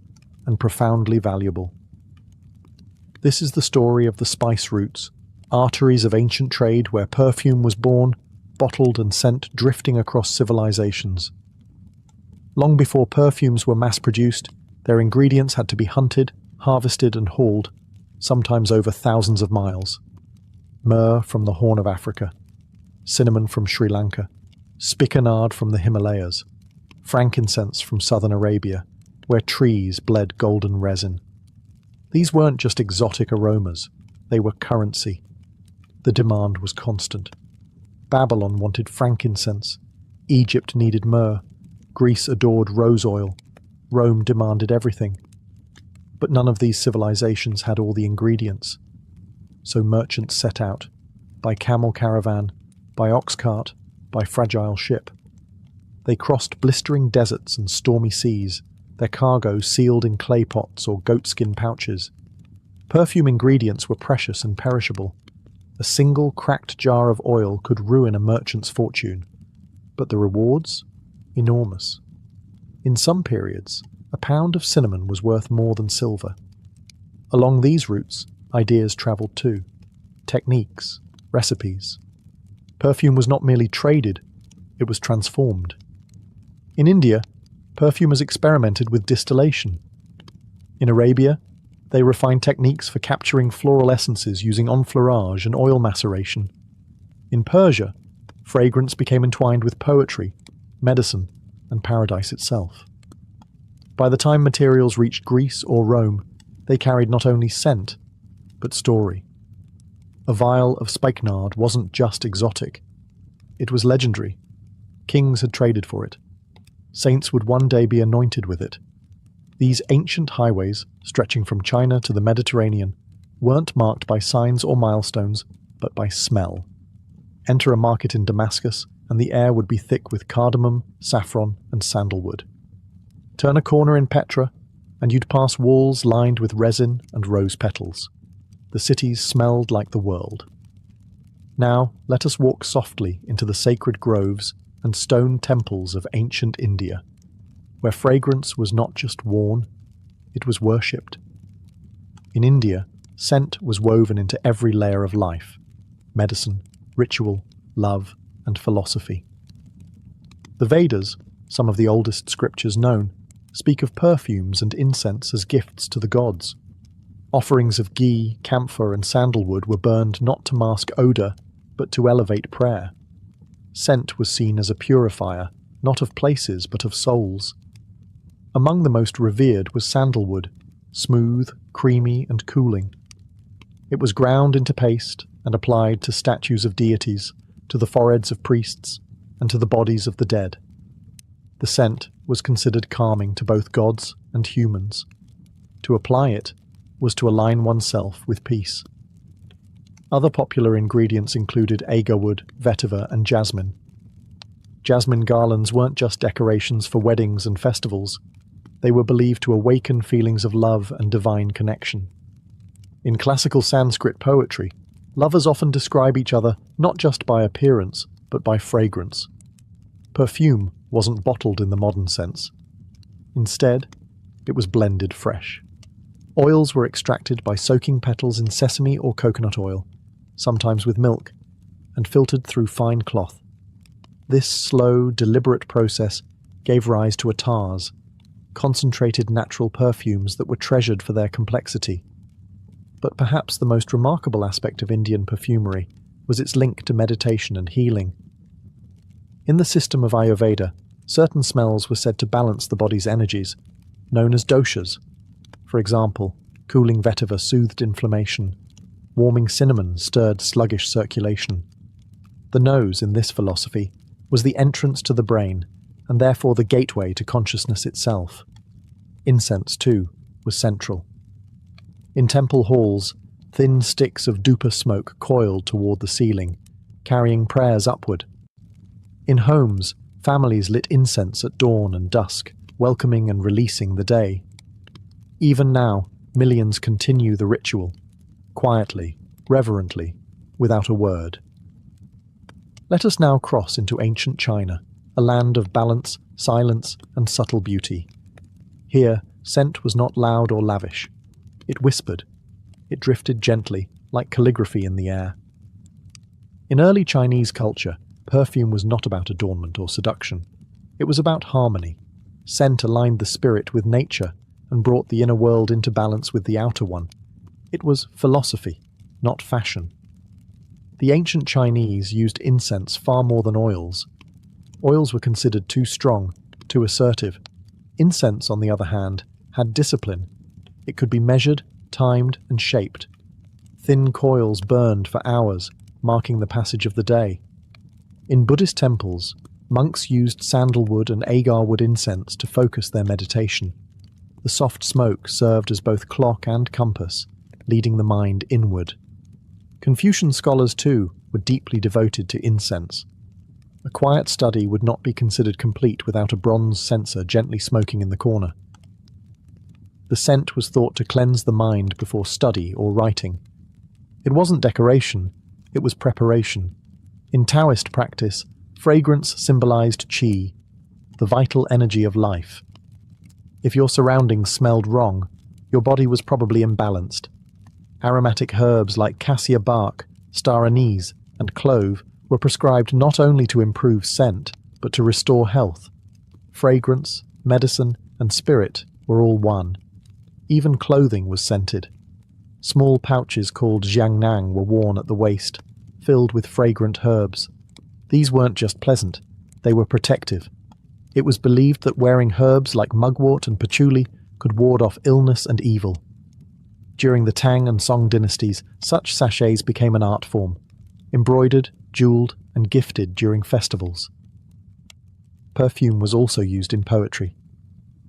and profoundly valuable. This is the story of the spice routes, arteries of ancient trade where perfume was born, bottled and sent drifting across civilizations. Long before perfumes were mass-produced, their ingredients had to be hunted, harvested and hauled, sometimes over thousands of miles. Myrrh from the Horn of Africa, cinnamon from Sri Lanka, spikenard from the Himalayas, frankincense from southern Arabia, where trees bled golden resin. These weren't just exotic aromas, they were currency. The demand was constant. Babylon wanted frankincense, Egypt needed myrrh, Greece adored rose oil, Rome demanded everything. But none of these civilizations had all the ingredients. So merchants set out, by camel caravan, by ox cart, by fragile ship. They crossed blistering deserts and stormy seas, their cargo sealed in clay pots or goatskin pouches. Perfume ingredients were precious and perishable. A single cracked jar of oil could ruin a merchant's fortune. But the rewards? Enormous. In some periods, a pound of cinnamon was worth more than silver. Along these routes, ideas travelled too. Techniques, recipes. Perfume was not merely traded, it was transformed. In India, perfumers experimented with distillation. In Arabia, they refined techniques for capturing floral essences using enfleurage and oil maceration. In Persia, fragrance became entwined with poetry, medicine, and paradise itself. By the time materials reached Greece or Rome, they carried not only scent, but story. A vial of spikenard wasn't just exotic. It was legendary. Kings had traded for it. Saints would one day be anointed with it. These ancient highways, stretching from China to the Mediterranean, weren't marked by signs or milestones, but by smell. Enter a market in Damascus, and the air would be thick with cardamom, saffron, and sandalwood. Turn a corner in Petra, and you'd pass walls lined with resin and rose petals. The cities smelled like the world. Now, let us walk softly into the sacred groves and stone temples of ancient India, where fragrance was not just worn, it was worshipped. In India, scent was woven into every layer of life: medicine, ritual, love, and philosophy. The Vedas, some of the oldest scriptures known, speak of perfumes and incense as gifts to the gods. Offerings of ghee, camphor, and sandalwood were burned not to mask odour, but to elevate prayer. Scent was seen as a purifier, not of places but of souls. Among the most revered was sandalwood, smooth, creamy, and cooling. It was ground into paste and applied to statues of deities, to the foreheads of priests, and to the bodies of the dead. The scent was considered calming to both gods and humans. To apply it was to align oneself with peace. Other popular ingredients included agarwood, vetiver, and jasmine. Jasmine garlands weren't just decorations for weddings and festivals. They were believed to awaken feelings of love and divine connection. In classical Sanskrit poetry, lovers often describe each other not just by appearance, but by fragrance. Perfume wasn't bottled in the modern sense. Instead, it was blended fresh. Oils were extracted by soaking petals in sesame or coconut oil, sometimes with milk, and filtered through fine cloth. This slow, deliberate process gave rise to attars, concentrated natural perfumes that were treasured for their complexity. But perhaps the most remarkable aspect of Indian perfumery was its link to meditation and healing. In the system of Ayurveda, certain smells were said to balance the body's energies, known as doshas. For example, cooling vetiver soothed inflammation, warming cinnamon stirred sluggish circulation. The nose, in this philosophy, was the entrance to the brain, and therefore the gateway to consciousness itself. Incense, too, was central. In temple halls, thin sticks of dhupa smoke coiled toward the ceiling, carrying prayers upward. In homes, families lit incense at dawn and dusk, welcoming and releasing the day. Even now, millions continue the ritual, quietly, reverently, without a word. Let us now cross into ancient China, a land of balance, silence, and subtle beauty. Here, scent was not loud or lavish. It whispered. It drifted gently, like calligraphy in the air. In early Chinese culture, perfume was not about adornment or seduction. It was about harmony. Scent aligned the spirit with nature and brought the inner world into balance with the outer one. It was philosophy, not fashion. The ancient Chinese used incense far more than oils. Oils were considered too strong, too assertive. Incense, on the other hand, had discipline. It could be measured, timed, and shaped. Thin coils burned for hours, marking the passage of the day. In Buddhist temples, monks used sandalwood and agarwood incense to focus their meditation. The soft smoke served as both clock and compass, leading the mind inward. Confucian scholars, too, were deeply devoted to incense. A quiet study would not be considered complete without a bronze censer gently smoking in the corner. The scent was thought to cleanse the mind before study or writing. It wasn't decoration, it was preparation. In Taoist practice, fragrance symbolized qi, the vital energy of life. If your surroundings smelled wrong, your body was probably imbalanced. Aromatic herbs like cassia bark, star anise, and clove were prescribed not only to improve scent, but to restore health. Fragrance medicine, and spirit were all one. Even clothing was scented. Small pouches called jiangnang were worn at the waist, filled with fragrant herbs. These weren't just pleasant, they were protective. It was believed that wearing herbs like mugwort and patchouli could ward off illness and evil. During the Tang and Song dynasties, such sachets became an art form, embroidered, jeweled, and gifted during festivals. Perfume was also used in poetry.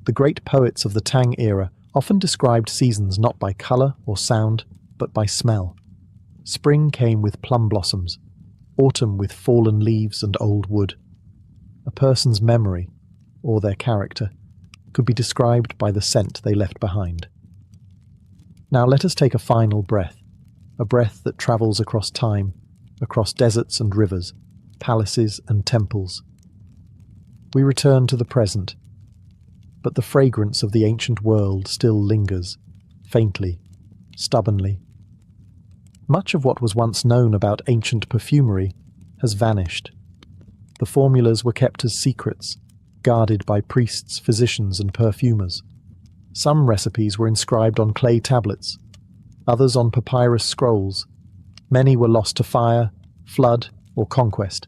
The great poets of the Tang era often described seasons not by colour or sound, but by smell. Spring came with plum blossoms, autumn with fallen leaves and old wood. A person's memory, or their character, could be described by the scent they left behind. Now let us take a final breath, a breath that travels across time, across deserts and rivers, palaces and temples. We return to the present, but the fragrance of the ancient world still lingers, faintly, stubbornly. Much of what was once known about ancient perfumery has vanished. The formulas were kept as secrets, guarded by priests, physicians, and perfumers. Some recipes were inscribed on clay tablets, others on papyrus scrolls. Many were lost to fire, flood, or conquest.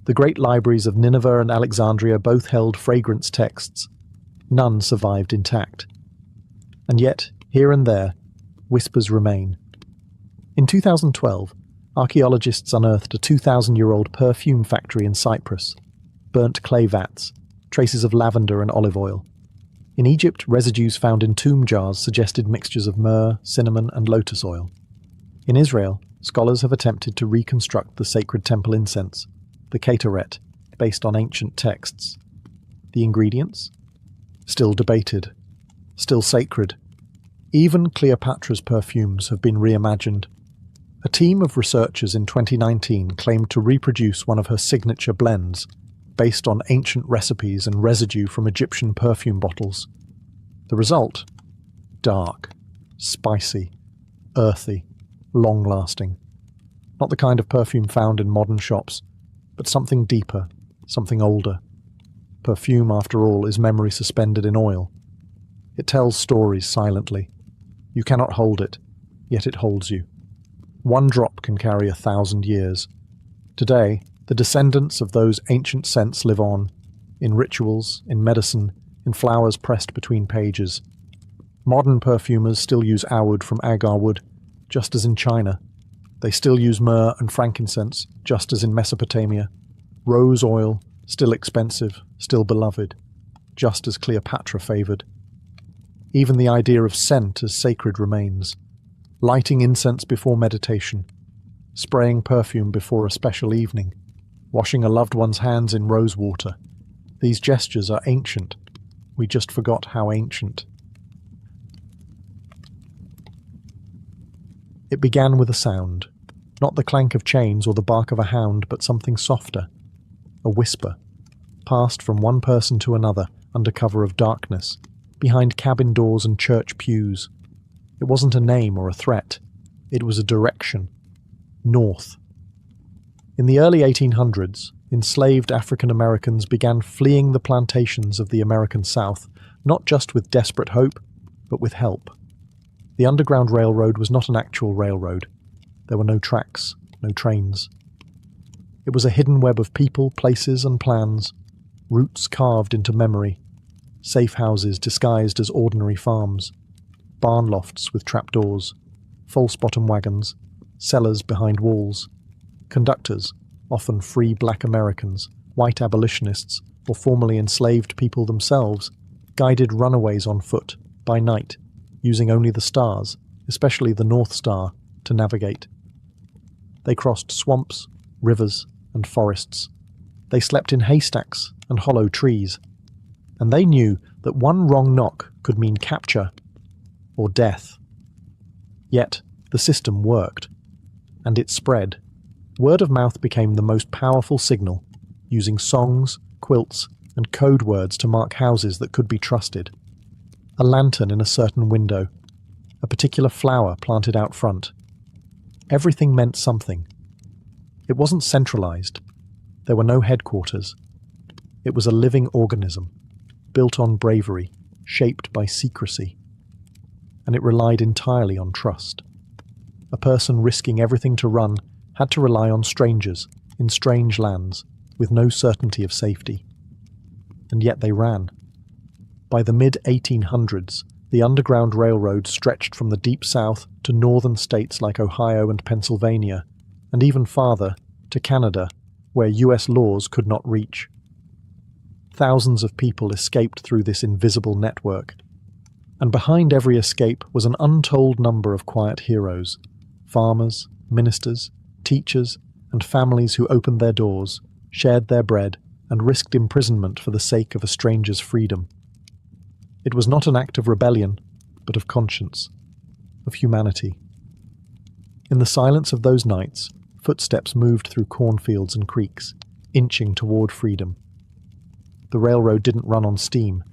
The great libraries of Nineveh and Alexandria both held fragrance texts. None survived intact. And yet, here and there, whispers remain. In 2012, archaeologists unearthed a 2,000-year-old perfume factory in Cyprus, burnt clay vats, traces of lavender and olive oil. In Egypt, residues found in tomb jars suggested mixtures of myrrh, cinnamon, and lotus oil. In Israel, scholars have attempted to reconstruct the sacred temple incense, the ketoret, based on ancient texts. The ingredients? Still debated, still sacred. Even Cleopatra's perfumes have been reimagined. A team of researchers in 2019 claimed to reproduce one of her signature blends, based on ancient recipes and residue from Egyptian perfume bottles. The result? Dark, spicy, earthy, long-lasting. Not the kind of perfume found in modern shops, but something deeper, something older. Perfume, after all, is memory suspended in oil. It tells stories silently. You cannot hold it, yet it holds you. One drop can carry 1,000 years. Today, the descendants of those ancient scents live on, in rituals, in medicine, in flowers pressed between pages. Modern perfumers still use oud from agar wood, just as in China. They still use myrrh and frankincense, just as in Mesopotamia. Rose oil, still expensive, still beloved, just as Cleopatra favoured. Even the idea of scent as sacred remains. Lighting incense before meditation, spraying perfume before a special evening, washing a loved one's hands in rose water. These gestures are ancient. We just forgot how ancient. It began with a sound, not the clank of chains or the bark of a hound, but something softer, a whisper, passed from one person to another under cover of darkness, behind cabin doors and church pews. It wasn't a name or a threat. It was a direction. North. In the early 1800s, enslaved African Americans began fleeing the plantations of the American South, not just with desperate hope, but with help. The Underground Railroad was not an actual railroad. There were no tracks, no trains. It was a hidden web of people, places, and plans, routes carved into memory, safe houses disguised as ordinary farms, barn lofts with trapdoors, false-bottom wagons, cellars behind walls, conductors, often free black Americans, white abolitionists, or formerly enslaved people themselves, guided runaways on foot, by night, using only the stars, especially the North Star, to navigate. They crossed swamps, rivers, and forests. They slept in haystacks and hollow trees. And they knew that one wrong knock could mean capture or death. Yet, the system worked. And it spread. Word of mouth became the most powerful signal, using songs, quilts, and code words to mark houses that could be trusted. A lantern in a certain window, a particular flower planted out front. Everything meant something. It wasn't centralized. There were no headquarters. It was a living organism, built on bravery, shaped by secrecy. And it relied entirely on trust. A person risking everything to run had to rely on strangers, in strange lands, with no certainty of safety. And yet they ran. By the mid-1800s, the Underground Railroad stretched from the Deep South to northern states like Ohio and Pennsylvania, and even farther, to Canada, where US laws could not reach. Thousands of people escaped through this invisible network, and behind every escape was an untold number of quiet heroes, farmers, ministers, teachers, and families who opened their doors, shared their bread, and risked imprisonment for the sake of a stranger's freedom. It was not an act of rebellion, but of conscience, of humanity. In the silence of those nights, footsteps moved through cornfields and creeks, inching toward freedom. The railroad didn't run on steam.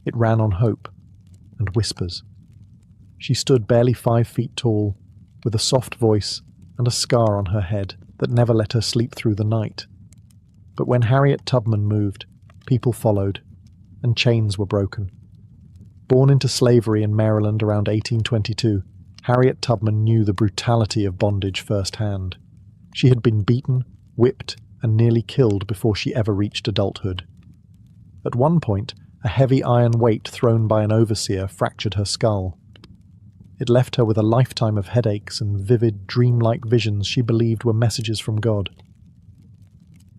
It ran on hope and whispers. She stood barely 5 feet tall, with a soft voice and a scar on her head that never let her sleep through the night. But when Harriet Tubman moved, people followed, and chains were broken. Born into slavery in Maryland around 1822, Harriet Tubman knew the brutality of bondage firsthand. She had been beaten, whipped, and nearly killed before she ever reached adulthood. At one point, a heavy iron weight thrown by an overseer fractured her skull. It left her with a lifetime of headaches and vivid, dreamlike visions she believed were messages from God.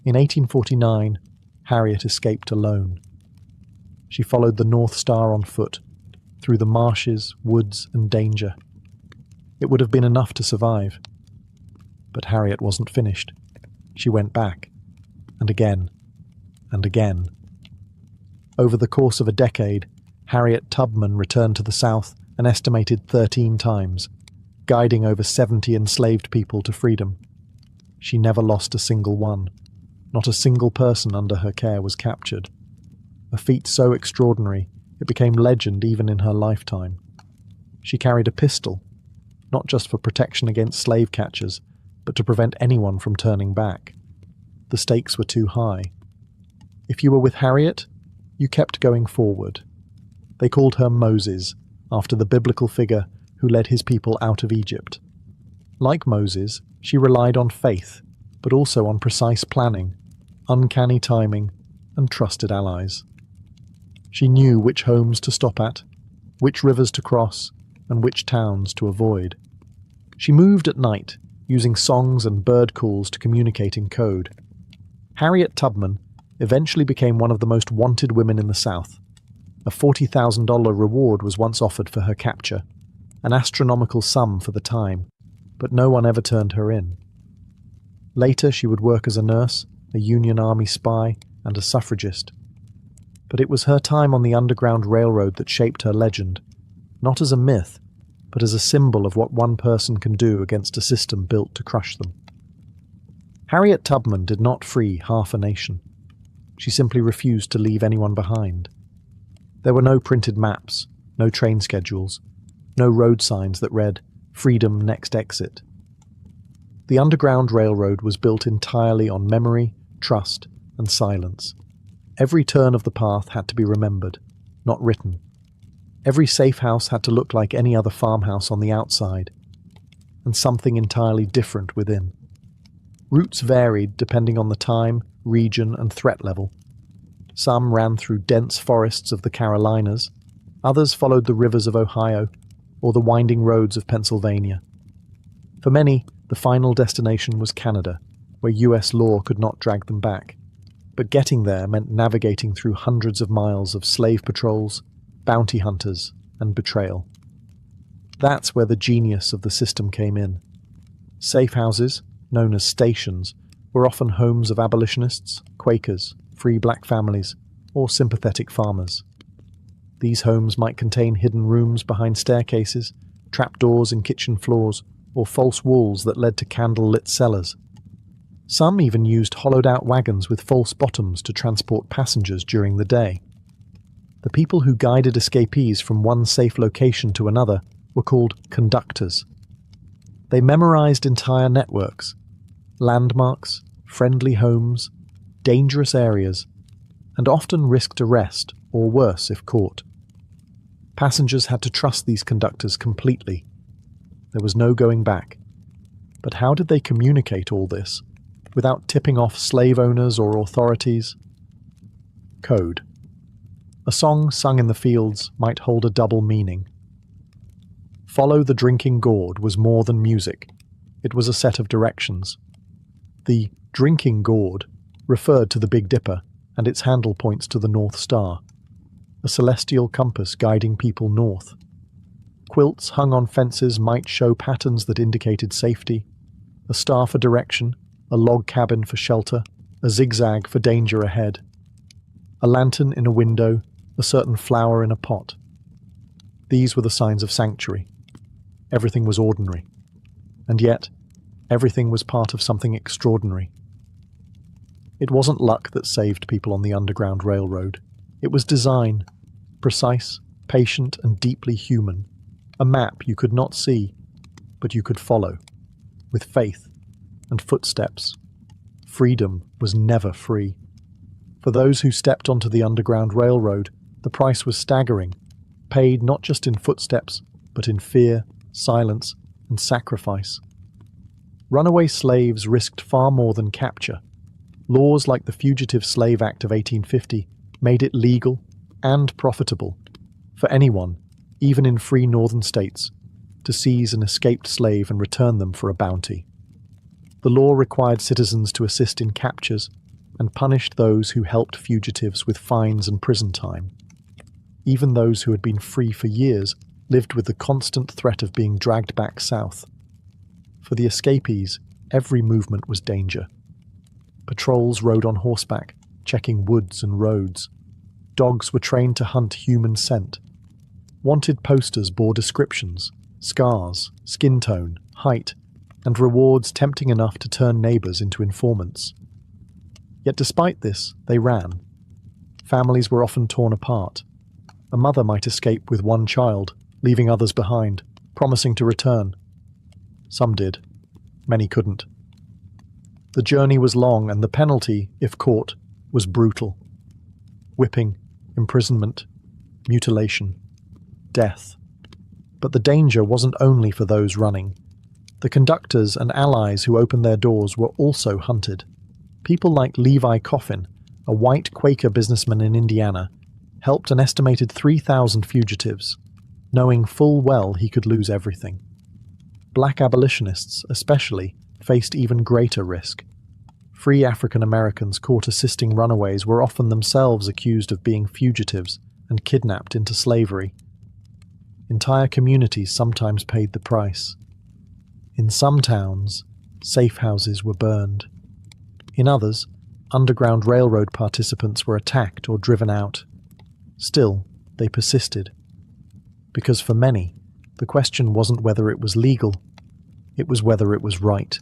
In 1849, Harriet escaped alone. She followed the North Star on foot, through the marshes, woods, and danger. It would have been enough to survive. But Harriet wasn't finished. She went back, and again, and again. Over the course of a decade, Harriet Tubman returned to the South an estimated 13 times, guiding over 70 enslaved people to freedom. She never lost a single one. Not a single person under her care was captured. A feat so extraordinary, it became legend even in her lifetime. She carried a pistol, not just for protection against slave catchers, but to prevent anyone from turning back. The stakes were too high. If you were with Harriet, you kept going forward. They called her Moses, after the biblical figure who led his people out of Egypt. Like Moses, she relied on faith, but also on precise planning, uncanny timing, and trusted allies. She knew which homes to stop at, which rivers to cross, and which towns to avoid. She moved at night, using songs and bird calls to communicate in code. Harriet Tubman eventually became one of the most wanted women in the South. A $40,000 reward was once offered for her capture, an astronomical sum for the time, but no one ever turned her in. Later she would work as a nurse, a Union Army spy, and a suffragist. But it was her time on the Underground Railroad that shaped her legend, not as a myth, but as a symbol of what one person can do against a system built to crush them. Harriet Tubman did not free half a nation. She simply refused to leave anyone behind. There were no printed maps, no train schedules, no road signs that read, "Freedom, next exit." The Underground Railroad was built entirely on memory, trust, and silence. Every turn of the path had to be remembered, not written. Every safe house had to look like any other farmhouse on the outside, and something entirely different within. Routes varied depending on the time, region, and threat level. Some ran through dense forests of the Carolinas, others followed the rivers of Ohio, or the winding roads of Pennsylvania. For many, the final destination was Canada, where US law could not drag them back. But getting there meant navigating through hundreds of miles of slave patrols, bounty hunters, and betrayal. That's where the genius of the system came in. Safe houses, known as stations, were often homes of abolitionists, Quakers, free black families, or sympathetic farmers. These homes might contain hidden rooms behind staircases, trapdoors in kitchen floors, or false walls that led to candle-lit cellars. Some even used hollowed-out wagons with false bottoms to transport passengers during the day. The people who guided escapees from one safe location to another were called conductors. They memorized entire networks, landmarks, friendly homes, dangerous areas, and often risked arrest or worse if caught. Passengers had to trust these conductors completely. There was no going back. But how did they communicate all this without tipping off slave owners or authorities? Code. A song sung in the fields might hold a double meaning. Follow the drinking gourd was more than music. It was a set of directions. The drinking gourd referred to the Big Dipper, and its handle points to the North Star, a celestial compass guiding people north. Quilts hung on fences might show patterns that indicated safety, a star for direction, a log cabin for shelter, a zigzag for danger ahead, a lantern in a window, a certain flower in a pot. These were the signs of sanctuary. Everything was ordinary. And yet, everything was part of something extraordinary. It wasn't luck that saved people on the Underground Railroad. It was design, precise, patient, and deeply human. A map you could not see, but you could follow, with faith and footsteps. Freedom was never free. For those who stepped onto the Underground Railroad, the price was staggering, paid not just in footsteps, but in fear, silence, and sacrifice. Runaway slaves risked far more than capture. Laws like the Fugitive Slave Act of 1850 made it legal and profitable for anyone, even in free northern states, to seize an escaped slave and return them for a bounty. The law required citizens to assist in captures and punished those who helped fugitives with fines and prison time. Even those who had been free for years lived with the constant threat of being dragged back south. For the escapees, every movement was danger. Patrols rode on horseback, checking woods and roads. Dogs were trained to hunt human scent. Wanted posters bore descriptions, scars, skin tone, height, and rewards tempting enough to turn neighbours into informants. Yet despite this, they ran. Families were often torn apart. A mother might escape with one child, leaving others behind, promising to return. Some did. Many couldn't. The journey was long, and the penalty, if caught, was brutal. Whipping, imprisonment, mutilation, death. But the danger wasn't only for those running. The conductors and allies who opened their doors were also hunted. People like Levi Coffin, a white Quaker businessman in Indiana, helped an estimated 3,000 fugitives, knowing full well he could lose everything. Black abolitionists, especially, faced even greater risk. Free African Americans caught assisting runaways were often themselves accused of being fugitives and kidnapped into slavery. Entire communities sometimes paid the price. In some towns, safe houses were burned. In others, Underground Railroad participants were attacked or driven out. Still, they persisted. Because for many, the question wasn't whether it was legal, it was whether it was right.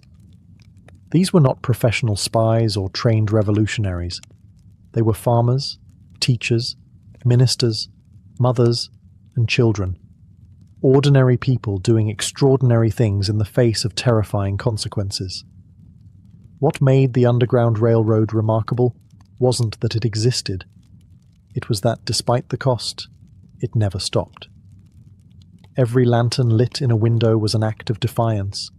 These were not professional spies or trained revolutionaries. They were farmers, teachers, ministers, mothers, and children. Ordinary people doing extraordinary things in the face of terrifying consequences. What made the Underground Railroad remarkable wasn't that it existed. It was that, despite the cost, it never stopped. Every lantern lit in a window was an act of defiance.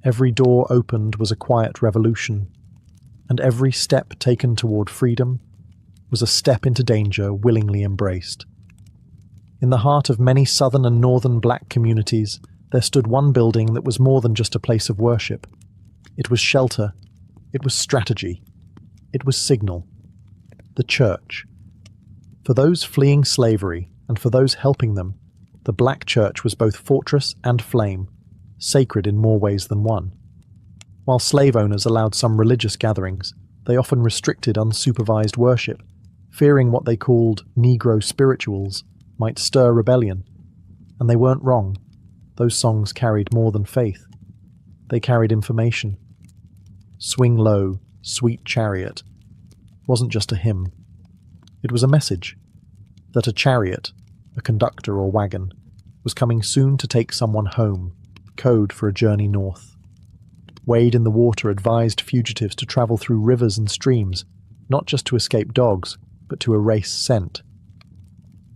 Every door opened was a quiet revolution. And every step taken toward freedom was a step into danger willingly embraced. In the heart of many southern and northern black communities, there stood one building that was more than just a place of worship. It was shelter. It was strategy. It was signal. The church. For those fleeing slavery, and for those helping them, the black church was both fortress and flame, sacred in more ways than one. While slave owners allowed some religious gatherings, they often restricted unsupervised worship, fearing what they called Negro spirituals might stir rebellion. And they weren't wrong. Those songs carried more than faith. They carried information. Swing Low, Sweet Chariot wasn't just a hymn. It was a message that a chariot, a conductor or wagon, was coming soon to take someone home, code for a journey north. Wade in the Water advised fugitives to travel through rivers and streams, not just to escape dogs, but to erase scent.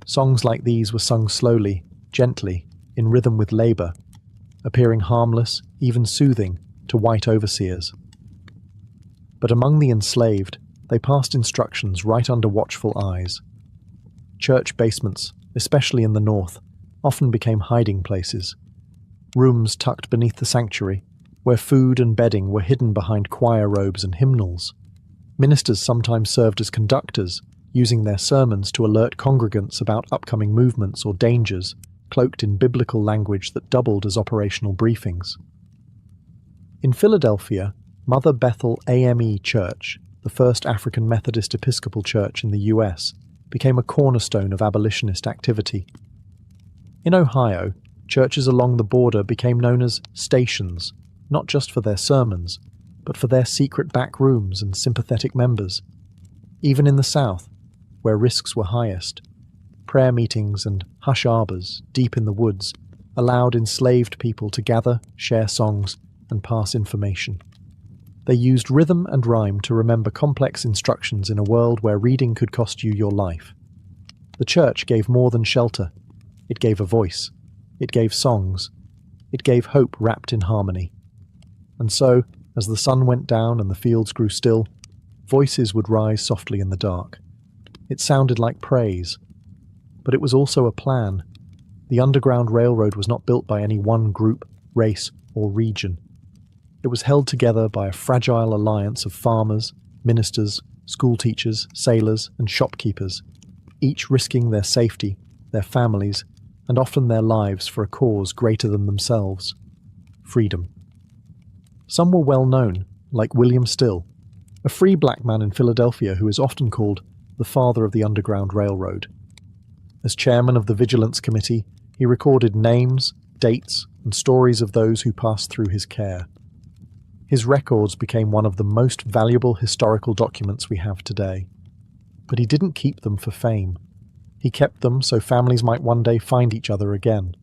Songs like these were sung slowly, gently, in rhythm with labor, appearing harmless, even soothing, to white overseers. But among the enslaved, they passed instructions right under watchful eyes. Church basements, especially in the north, often became hiding places. Rooms tucked beneath the sanctuary, where food and bedding were hidden behind choir robes and hymnals. Ministers sometimes served as conductors, using their sermons to alert congregants about upcoming movements or dangers, cloaked in biblical language that doubled as operational briefings. In Philadelphia, Mother Bethel AME Church, the first African Methodist Episcopal church in the US, became a cornerstone of abolitionist activity. In Ohio, churches along the border became known as stations, not just for their sermons, but for their secret back rooms and sympathetic members. Even in the South, where risks were highest, prayer meetings and hush arbors deep in the woods allowed enslaved people to gather, share songs, and pass information. They used rhythm and rhyme to remember complex instructions in a world where reading could cost you your life. The church gave more than shelter. It gave a voice. It gave songs. It gave hope wrapped in harmony. And so, as the sun went down and the fields grew still, voices would rise softly in the dark. It sounded like praise. But it was also a plan. The Underground Railroad was not built by any one group, race, or region. It was held together by a fragile alliance of farmers, ministers, schoolteachers, sailors, and shopkeepers, each risking their safety, their families, and often their lives for a cause greater than themselves: freedom. Some were well known, like William Still, a free black man in Philadelphia who is often called the father of the Underground Railroad. As chairman of the Vigilance Committee, he recorded names, dates, and stories of those who passed through his care. His records became one of the most valuable historical documents we have today. But he didn't keep them for fame. He kept them so families might one day find each other again.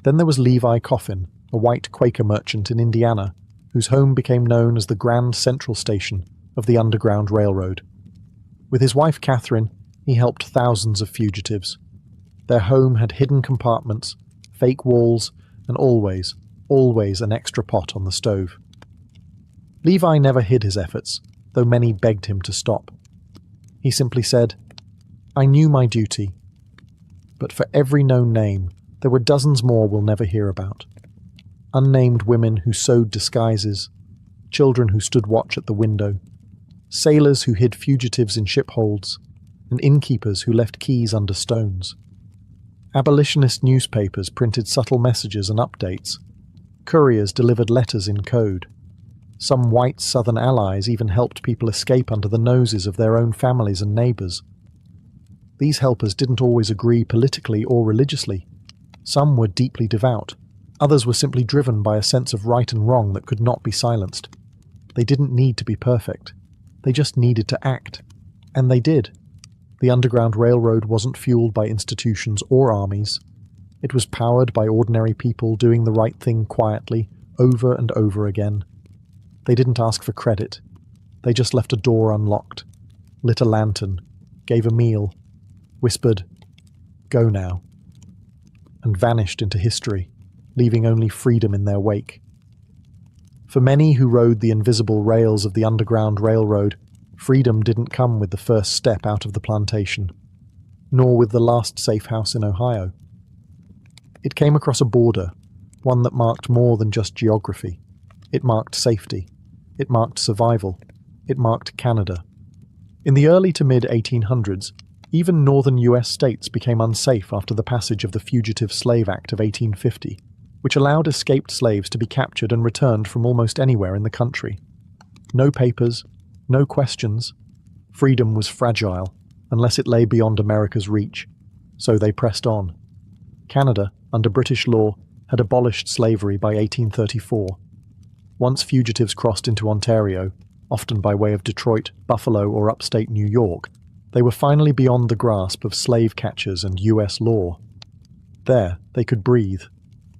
Then there was Levi Coffin, a white Quaker merchant in Indiana, whose home became known as the Grand Central Station of the Underground Railroad. With his wife Catherine, he helped thousands of fugitives. Their home had hidden compartments, fake walls, and always an extra pot on the stove. Levi never hid his efforts, though many begged him to stop. He simply said, "I knew my duty." But for every known name, there were dozens more we'll never hear about. Unnamed women who sewed disguises, children who stood watch at the window, sailors who hid fugitives in ship holds, and innkeepers who left keys under stones. Abolitionist newspapers printed subtle messages and updates. Couriers delivered letters in code. Some white Southern allies even helped people escape under the noses of their own families and neighbors. These helpers didn't always agree politically or religiously. Some were deeply devout. Others were simply driven by a sense of right and wrong that could not be silenced. They didn't need to be perfect. They just needed to act. And they did. The Underground Railroad wasn't fueled by institutions or armies. It was powered by ordinary people doing the right thing quietly, over and over again. They didn't ask for credit. They just left a door unlocked, lit a lantern, gave a meal, whispered, "Go now," and vanished into history, leaving only freedom in their wake. For many who rode the invisible rails of the Underground Railroad, freedom didn't come with the first step out of the plantation, nor with the last safe house in Ohio. It came across a border, one that marked more than just geography. It marked safety. It marked survival. It marked Canada. In the early to mid-1800s, even northern US states became unsafe after the passage of the Fugitive Slave Act of 1850, which allowed escaped slaves to be captured and returned from almost anywhere in the country. No papers, no questions. Freedom was fragile, unless it lay beyond America's reach, so they pressed on. Canada, under British law, had abolished slavery by 1834. Once fugitives crossed into Ontario, often by way of Detroit, Buffalo, or upstate New York, they were finally beyond the grasp of slave catchers and US law. There, they could breathe.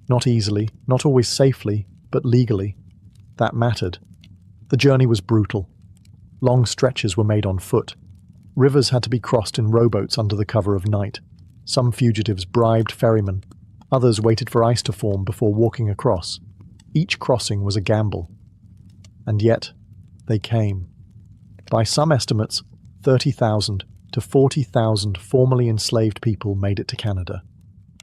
Not easily, not always safely, but legally. That mattered. The journey was brutal. Long stretches were made on foot. Rivers had to be crossed in rowboats under the cover of night. Some fugitives bribed ferrymen. Others waited for ice to form before walking across. Each crossing was a gamble. And yet, they came. By some estimates, 30,000 to 40,000 formerly enslaved people made it to Canada.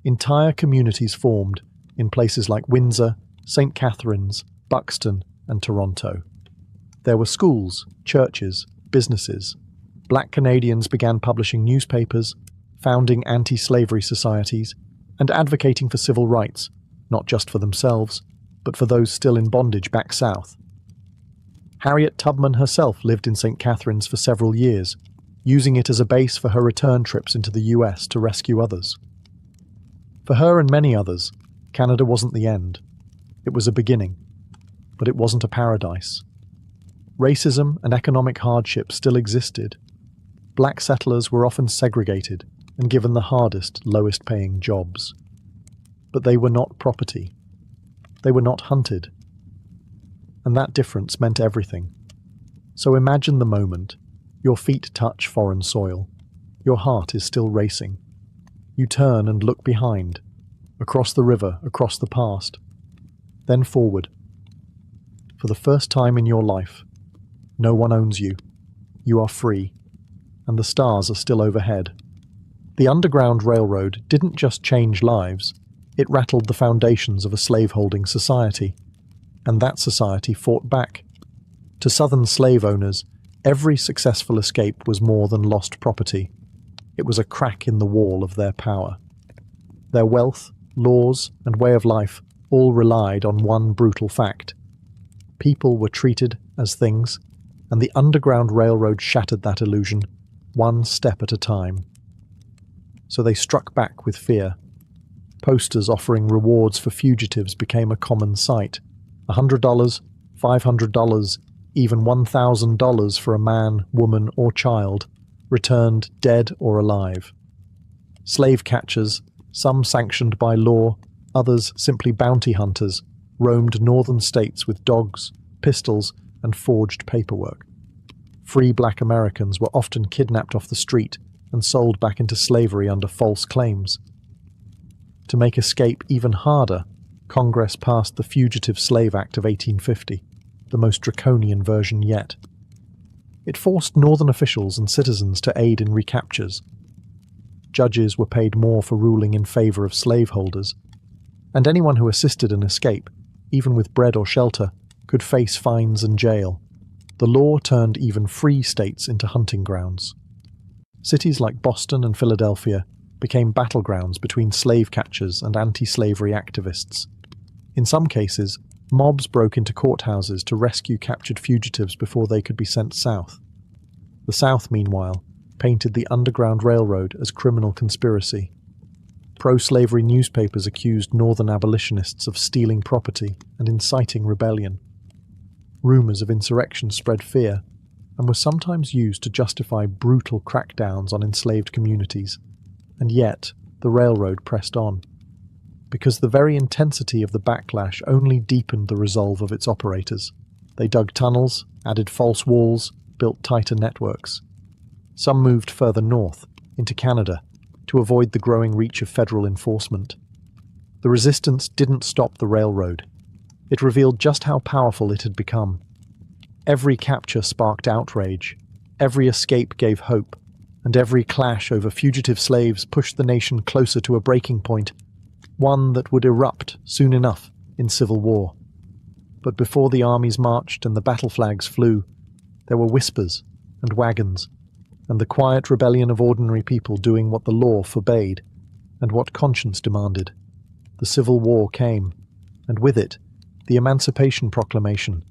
Entire communities formed in places like Windsor, St. Catharines, Buxton, and Toronto. There were schools, churches, businesses. Black Canadians began publishing newspapers, founding anti-slavery societies, and advocating for civil rights, not just for themselves, but for those still in bondage back south. Harriet Tubman herself lived in St. Catharines for several years, using it as a base for her return trips into the US to rescue others. For her and many others, Canada wasn't the end. It was a beginning, but it wasn't a paradise. Racism and economic hardship still existed. Black settlers were often segregated and given the hardest, lowest-paying jobs. But they were not property. They were not hunted. And that difference meant everything. So imagine the moment. Your feet touch foreign soil. Your heart is still racing. You turn and look behind, across the river, across the past, then forward. For the first time in your life, no one owns you. You are free, and the stars are still overhead. The Underground Railroad didn't just change lives, it rattled the foundations of a slaveholding society, and that society fought back. To Southern slave owners, every successful escape was more than lost property. It was a crack in the wall of their power. Their wealth, laws, and way of life all relied on one brutal fact. People were treated as things, and the Underground Railroad shattered that illusion, one step at a time. So they struck back with fear. Posters offering rewards for fugitives became a common sight. $100, $500, even $1,000 for a man, woman, or child, returned dead or alive. Slave catchers, some sanctioned by law, others simply bounty hunters, roamed northern states with dogs, pistols, and forged paperwork. Free black Americans were often kidnapped off the street and sold back into slavery under false claims. To make escape even harder, Congress passed the Fugitive Slave Act of 1850, the most draconian version yet. It forced northern officials and citizens to aid in recaptures. Judges were paid more for ruling in favor of slaveholders, and anyone who assisted an escape, even with bread or shelter, could face fines and jail. The law turned even free states into hunting grounds. Cities like Boston and Philadelphia became battlegrounds between slave catchers and anti-slavery activists. In some cases, mobs broke into courthouses to rescue captured fugitives before they could be sent south. The South, meanwhile, painted the Underground Railroad as criminal conspiracy. Pro-slavery newspapers accused Northern abolitionists of stealing property and inciting rebellion. Rumors of insurrection spread fear and were sometimes used to justify brutal crackdowns on enslaved communities. And yet, the railroad pressed on, because the very intensity of the backlash only deepened the resolve of its operators. They dug tunnels, added false walls, built tighter networks. Some moved further north, into Canada, to avoid the growing reach of federal enforcement. The resistance didn't stop the railroad. It revealed just how powerful it had become. Every capture sparked outrage, every escape gave hope, and every clash over fugitive slaves pushed the nation closer to a breaking point, one that would erupt soon enough in civil war. But before the armies marched and the battle flags flew, there were whispers and wagons, and the quiet rebellion of ordinary people doing what the law forbade, and what conscience demanded. The Civil War came, and with it, the Emancipation Proclamation,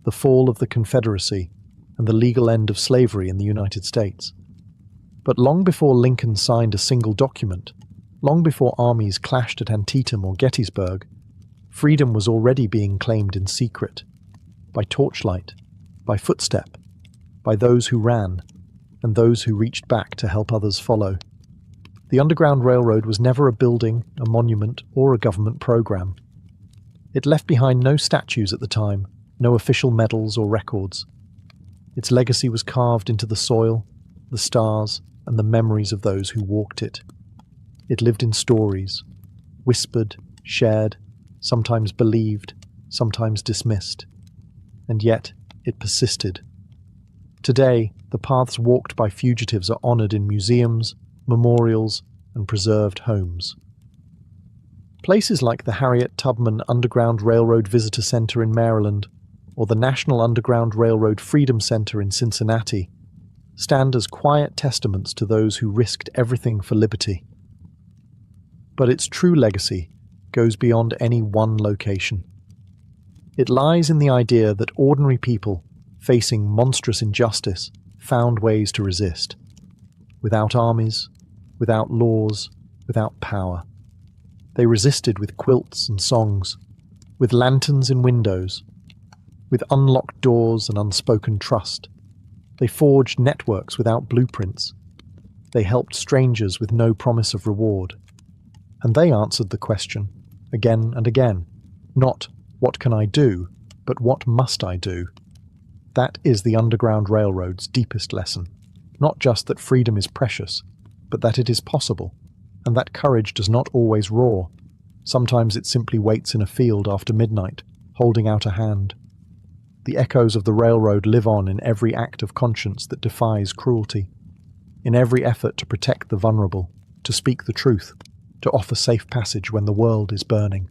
the fall of the Confederacy, and the legal end of slavery in the United States. But long before Lincoln signed a single document, long before armies clashed at Antietam or Gettysburg, freedom was already being claimed in secret, by torchlight, by footstep, by those who ran, and those who reached back to help others follow. The Underground Railroad was never a building, a monument, or a government program. It left behind no statues at the time, no official medals or records. Its legacy was carved into the soil, the stars, and the memories of those who walked it. It lived in stories, whispered, shared, sometimes believed, sometimes dismissed. And yet, it persisted. Today, the paths walked by fugitives are honoured in museums, memorials, and preserved homes. Places like the Harriet Tubman Underground Railroad Visitor Center in Maryland or the National Underground Railroad Freedom Center in Cincinnati stand as quiet testaments to those who risked everything for liberty. But its true legacy goes beyond any one location. It lies in the idea that ordinary people, facing monstrous injustice, found ways to resist. Without armies, without laws, without power. They resisted with quilts and songs, with lanterns in windows, with unlocked doors and unspoken trust. They forged networks without blueprints. They helped strangers with no promise of reward. And they answered the question, again and again, not "what can I do?" but "what must I do?" That is the Underground Railroad's deepest lesson. Not just that freedom is precious, but that it is possible, and that courage does not always roar. Sometimes it simply waits in a field after midnight, holding out a hand. The echoes of the railroad live on in every act of conscience that defies cruelty, in every effort to protect the vulnerable, to speak the truth, to offer safe passage when the world is burning.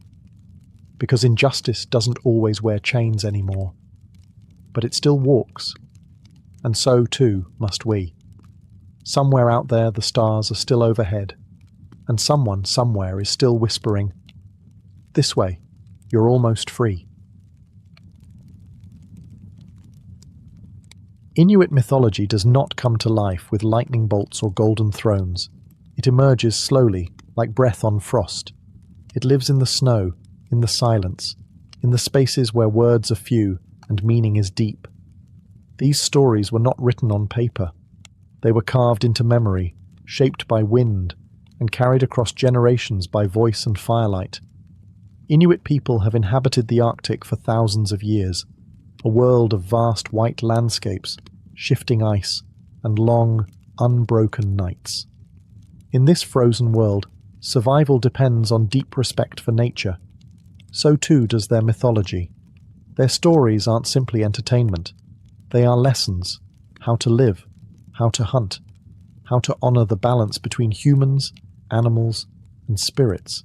Because injustice doesn't always wear chains anymore, but it still walks, and so too must we. Somewhere out there the stars are still overhead, and someone somewhere is still whispering, "This way, you're almost free." Inuit mythology does not come to life with lightning bolts or golden thrones. It emerges slowly, like breath on frost. It lives in the snow, in the silence, in the spaces where words are few and meaning is deep. These stories were not written on paper. They were carved into memory, shaped by wind, and carried across generations by voice and firelight. Inuit people have inhabited the Arctic for thousands of years, a world of vast white landscapes, shifting ice, and long, unbroken nights. In this frozen world, survival depends on deep respect for nature. So too does their mythology. Their stories aren't simply entertainment. They are lessons: how to live, how to hunt, how to honor the balance between humans, animals, and spirits.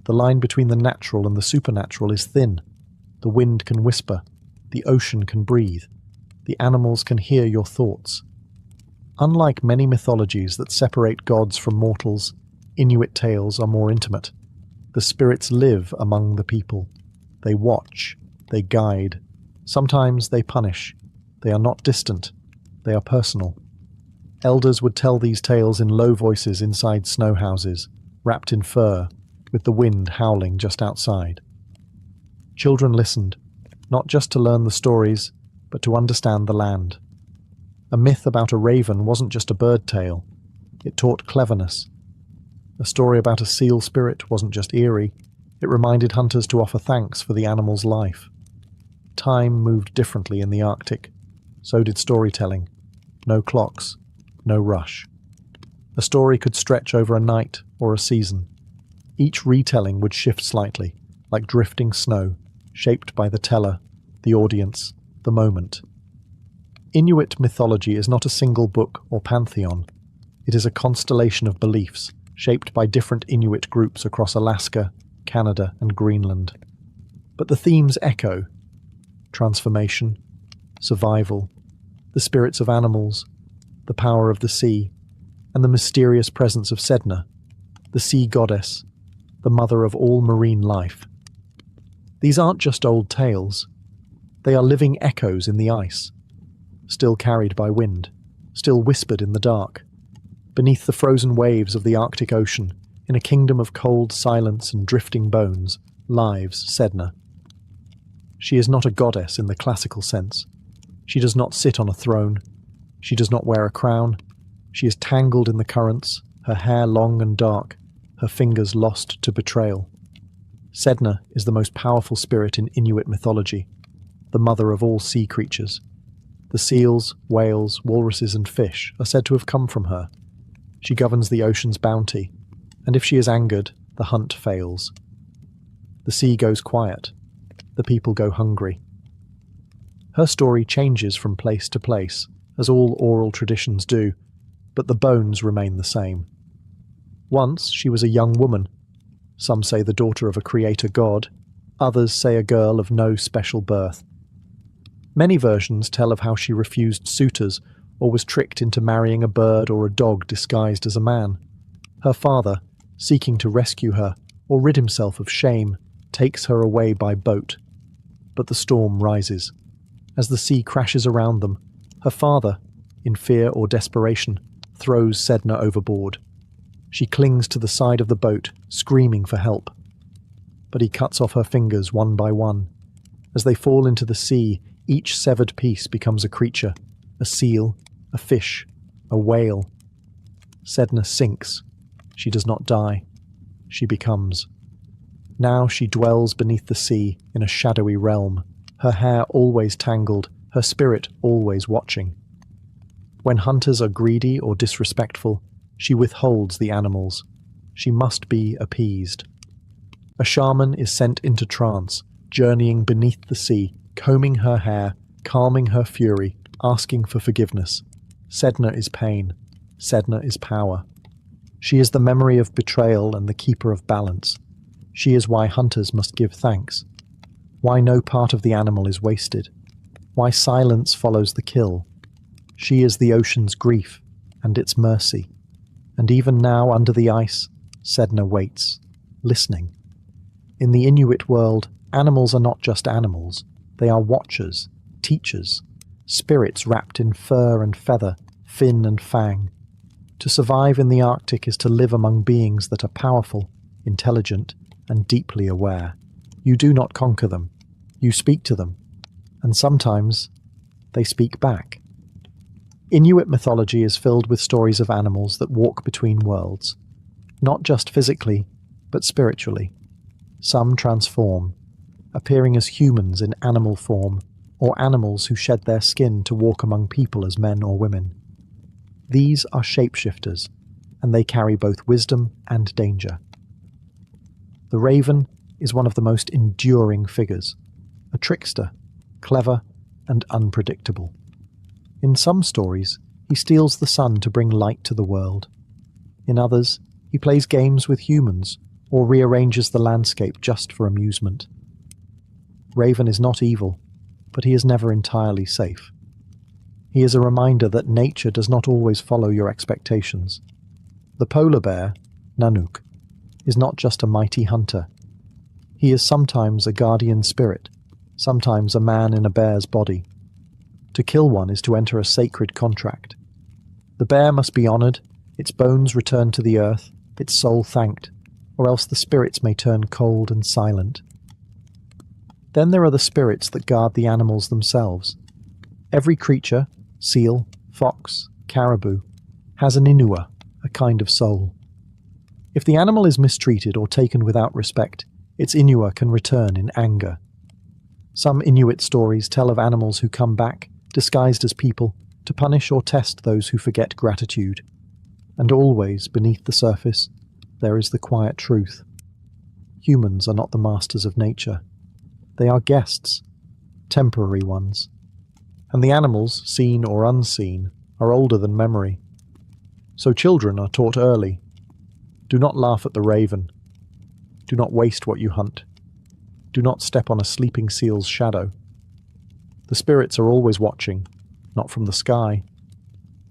The line between the natural and the supernatural is thin. The wind can whisper. The ocean can breathe. The animals can hear your thoughts. Unlike many mythologies that separate gods from mortals, Inuit tales are more intimate. The spirits live among the people. They watch. They guide. Sometimes they punish. They are not distant. They are personal. Elders would tell these tales in low voices inside snow houses, wrapped in fur, with the wind howling just outside. Children listened, not just to learn the stories, but to understand the land. A myth about a raven wasn't just a bird tale. It taught cleverness. A story about a seal spirit wasn't just eerie. It reminded hunters to offer thanks for the animal's life. Time moved differently in the Arctic. So did storytelling. No clocks, no rush. A story could stretch over a night or a season. Each retelling would shift slightly, like drifting snow, shaped by the teller, the audience, the moment. Inuit mythology is not a single book or pantheon. It is a constellation of beliefs, shaped by different Inuit groups across Alaska, Canada, and Greenland. But the themes echo: transformation, survival, the spirits of animals, the power of the sea, and the mysterious presence of Sedna, the sea goddess, the mother of all marine life. These aren't just old tales. They are living echoes in the ice, still carried by wind, still whispered in the dark, beneath the frozen waves of the Arctic Ocean, in a kingdom of cold silence and drifting bones, lives Sedna. She is not a goddess in the classical sense. She does not sit on a throne. She does not wear a crown. She is tangled in the currents, her hair long and dark, her fingers lost to betrayal. Sedna is the most powerful spirit in Inuit mythology, the mother of all sea creatures. The seals, whales, walruses, and fish are said to have come from her. She governs the ocean's bounty, and if she is angered, the hunt fails. The sea goes quiet. The people go hungry. Her story changes from place to place, as all oral traditions do, but the bones remain the same. Once she was a young woman. Some say the daughter of a creator god, others say a girl of no special birth. Many versions tell of how she refused suitors or was tricked into marrying a bird or a dog disguised as a man. Her father, seeking to rescue her or rid himself of shame, takes her away by boat. But the storm rises. As the sea crashes around them, her father, in fear or desperation, throws Sedna overboard. She clings to the side of the boat, screaming for help. But he cuts off her fingers one by one. As they fall into the sea, each severed piece becomes a creature, a seal, a fish, a whale. Sedna sinks. She does not die. She becomes. Now she dwells beneath the sea in a shadowy realm, her hair always tangled, her spirit always watching. When hunters are greedy or disrespectful, she withholds the animals. She must be appeased. A shaman is sent into trance, journeying beneath the sea, combing her hair, calming her fury, asking for forgiveness. Sedna is pain. Sedna is power. She is the memory of betrayal and the keeper of balance. She is why hunters must give thanks. Why no part of the animal is wasted. Why silence follows the kill. She is the ocean's grief and its mercy. And even now, under the ice, Sedna waits, listening. In the Inuit world, animals are not just animals. They are watchers, teachers, spirits wrapped in fur and feather, fin and fang. To survive in the Arctic is to live among beings that are powerful, intelligent, and deeply aware. You do not conquer them. You speak to them. And sometimes they speak back. Inuit mythology is filled with stories of animals that walk between worlds, not just physically, but spiritually. Some transform, appearing as humans in animal form, or animals who shed their skin to walk among people as men or women. These are shapeshifters, and they carry both wisdom and danger. The raven is one of the most enduring figures, a trickster, clever and unpredictable. In some stories, he steals the sun to bring light to the world. In others, he plays games with humans or rearranges the landscape just for amusement. Raven is not evil, but he is never entirely safe. He is a reminder that nature does not always follow your expectations. The polar bear, Nanook, is not just a mighty hunter. He is sometimes a guardian spirit, sometimes a man in a bear's body. To kill one is to enter a sacred contract. The bear must be honoured, its bones returned to the earth, its soul thanked, or else the spirits may turn cold and silent. Then there are the spirits that guard the animals themselves. Every creature, seal, fox, caribou, has an inua, a kind of soul. If the animal is mistreated or taken without respect, its inua can return in anger. Some Inuit stories tell of animals who come back, disguised as people, to punish or test those who forget gratitude. And always, beneath the surface, there is the quiet truth. Humans are not the masters of nature. They are guests, temporary ones. And the animals, seen or unseen, are older than memory. So children are taught early. Do not laugh at the raven. Do not waste what you hunt. Do not step on a sleeping seal's shadow. The spirits are always watching, not from the sky,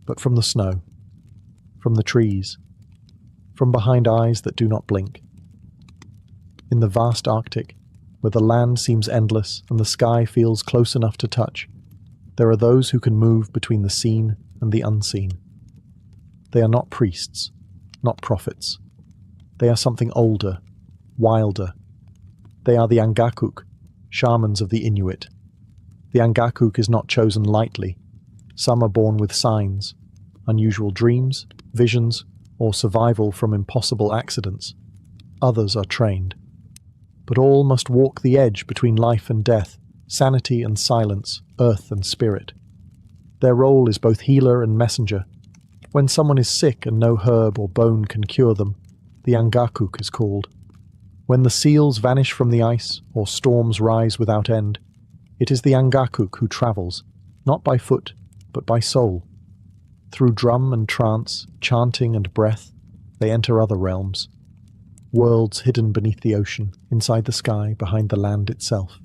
but from the snow, from the trees, from behind eyes that do not blink. In the vast Arctic, where the land seems endless and the sky feels close enough to touch, there are those who can move between the seen and the unseen. They are not priests, not prophets. They are something older, wilder. They are the Angakuk, shamans of the Inuit. The Angakuk is not chosen lightly. Some are born with signs, unusual dreams, visions, or survival from impossible accidents. Others are trained. But all must walk the edge between life and death, sanity and silence, earth and spirit. Their role is both healer and messenger. When someone is sick and no herb or bone can cure them, the Angakuk is called. When the seals vanish from the ice or storms rise without end, it is the Angakuk who travels, not by foot, but by soul. Through drum and trance, chanting and breath, they enter other realms. Worlds hidden beneath the ocean, inside the sky, behind the land itself.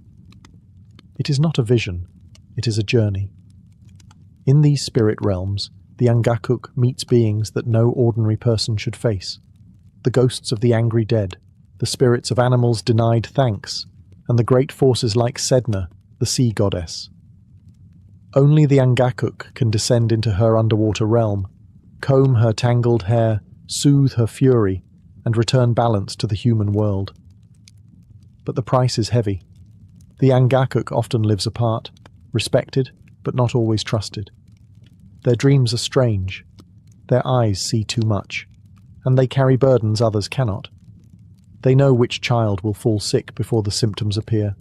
It is not a vision, it is a journey. In these spirit realms, the Angakuk meets beings that no ordinary person should face. The ghosts of the angry dead, the spirits of animals denied thanks, and the great forces like Sedna, the sea goddess. Only the Angakuk can descend into her underwater realm, comb her tangled hair, soothe her fury, and return balance to the human world. But the price is heavy. The Angakuk often lives apart, respected, but not always trusted. Their dreams are strange. Their eyes see too much, and they carry burdens others cannot. They know which child will fall sick before the symptoms appear.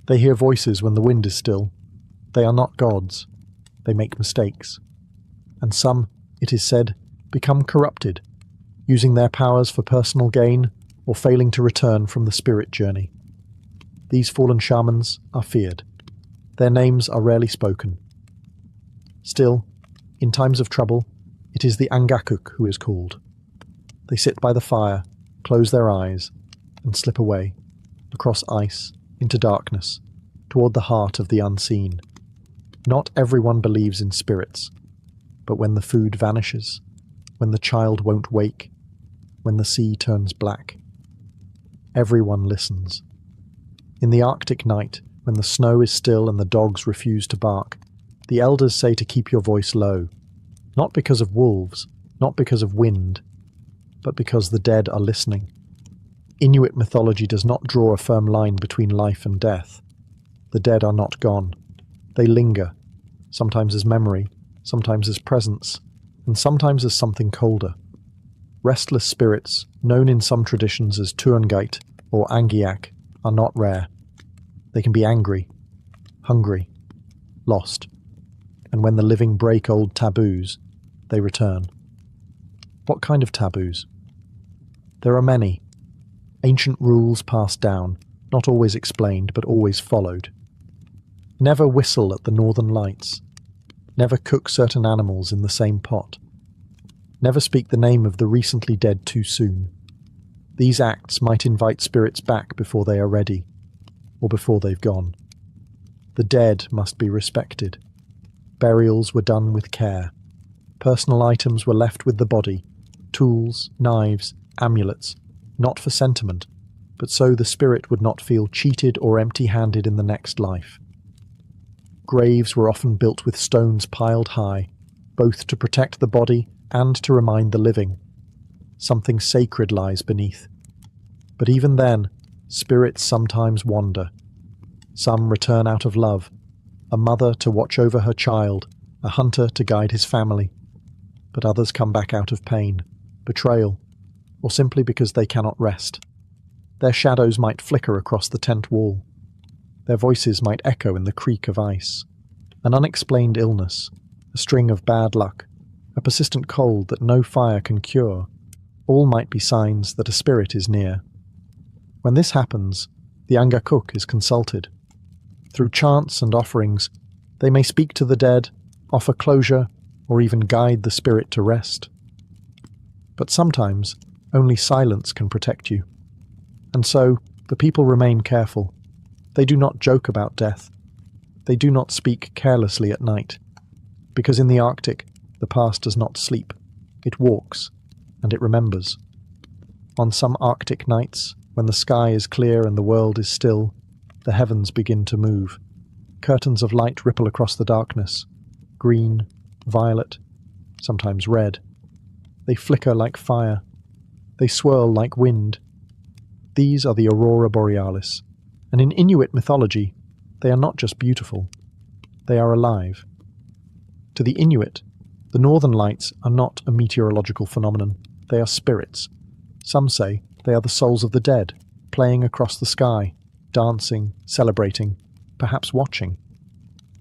They hear voices when the wind is still. They are not gods. They make mistakes. And some, it is said, become corrupted, using their powers for personal gain or failing to return from the spirit journey. These fallen shamans are feared. Their names are rarely spoken. Still, in times of trouble, it is the Angakuk who is called. They sit by the fire, close their eyes, and slip away, across ice, into darkness, toward the heart of the unseen. Not everyone believes in spirits, but when the food vanishes, when the child won't wake, when the sea turns black, everyone listens. In the Arctic night, when the snow is still and the dogs refuse to bark, the elders say to keep your voice low, not because of wolves, not because of wind, but because the dead are listening. Inuit mythology does not draw a firm line between life and death. The dead are not gone. They linger, sometimes as memory, sometimes as presence, and sometimes as something colder. Restless spirits, known in some traditions as Tuangait or Angiak, are not rare. They can be angry, hungry, lost, and when the living break old taboos, they return. What kind of taboos? There are many. Ancient rules passed down, not always explained, but always followed. Never whistle at the northern lights. Never cook certain animals in the same pot. Never speak the name of the recently dead too soon. These acts might invite spirits back before they are ready, or before they've gone. The dead must be respected. Burials were done with care. Personal items were left with the body, tools, knives, amulets, not for sentiment, but so the spirit would not feel cheated or empty-handed in the next life. Graves were often built with stones piled high, both to protect the body and to remind the living. Something sacred lies beneath. But even then, spirits sometimes wander. Some return out of love, a mother to watch over her child, a hunter to guide his family. But others come back out of pain, betrayal, or simply because they cannot rest. Their shadows might flicker across the tent wall. Their voices might echo in the creak of ice. An unexplained illness, a string of bad luck, a persistent cold that no fire can cure, all might be signs that a spirit is near. When this happens, the Angakuk is consulted. Through chants and offerings, they may speak to the dead, offer closure, or even guide the spirit to rest. But sometimes, only silence can protect you. And so, the people remain careful. They do not joke about death. They do not speak carelessly at night. Because in the Arctic, the past does not sleep. It walks, and it remembers. On some Arctic nights, when the sky is clear and the world is still, the heavens begin to move. Curtains of light ripple across the darkness. Green, violet, sometimes red. They flicker like fire. They swirl like wind. These are the aurora borealis, and in Inuit mythology, they are not just beautiful. They are alive. To the Inuit, the northern lights are not a meteorological phenomenon. They are spirits. Some say they are the souls of the dead, playing across the sky, dancing, celebrating, perhaps watching.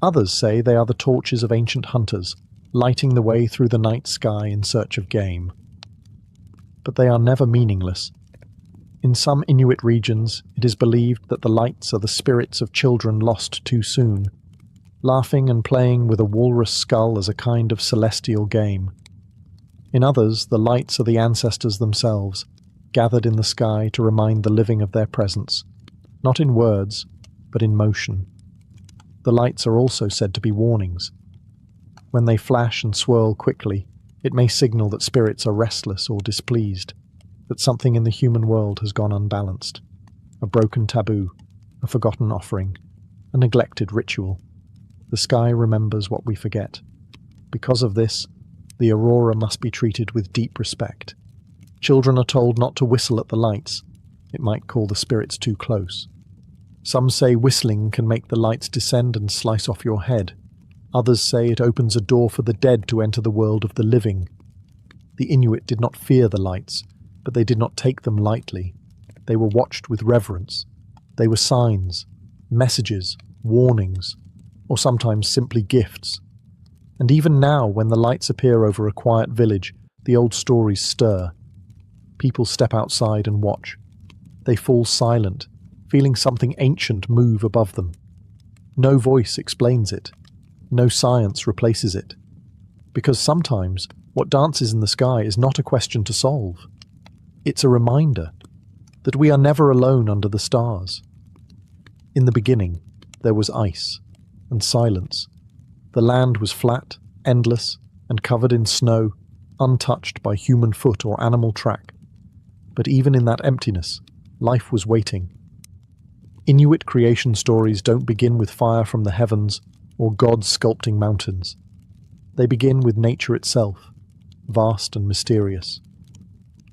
Others say they are the torches of ancient hunters, lighting the way through the night sky in search of game. But they are never meaningless. In some Inuit regions, it is believed that the lights are the spirits of children lost too soon, laughing and playing with a walrus skull as a kind of celestial game. In others, the lights are the ancestors themselves, gathered in the sky to remind the living of their presence, not in words, but in motion. The lights are also said to be warnings. When they flash and swirl quickly, it may signal that spirits are restless or displeased, that something in the human world has gone unbalanced, a broken taboo, a forgotten offering, a neglected ritual. The sky remembers what we forget. Because of this, the aurora must be treated with deep respect. Children are told not to whistle at the lights. It might call the spirits too close. Some say whistling can make the lights descend and slice off your head. Others say it opens a door for the dead to enter the world of the living. The Inuit did not fear the lights, but they did not take them lightly. They were watched with reverence. They were signs, messages, warnings, or sometimes simply gifts. And even now, when the lights appear over a quiet village, the old stories stir. People step outside and watch. They fall silent, feeling something ancient move above them. No voice explains it. No science replaces it. Because sometimes, what dances in the sky is not a question to solve. It's a reminder that we are never alone under the stars. In the beginning, there was ice and silence. The land was flat, endless, and covered in snow, untouched by human foot or animal track. But even in that emptiness, life was waiting. Inuit creation stories don't begin with fire from the heavens or gods sculpting mountains. They begin with nature itself, vast and mysterious.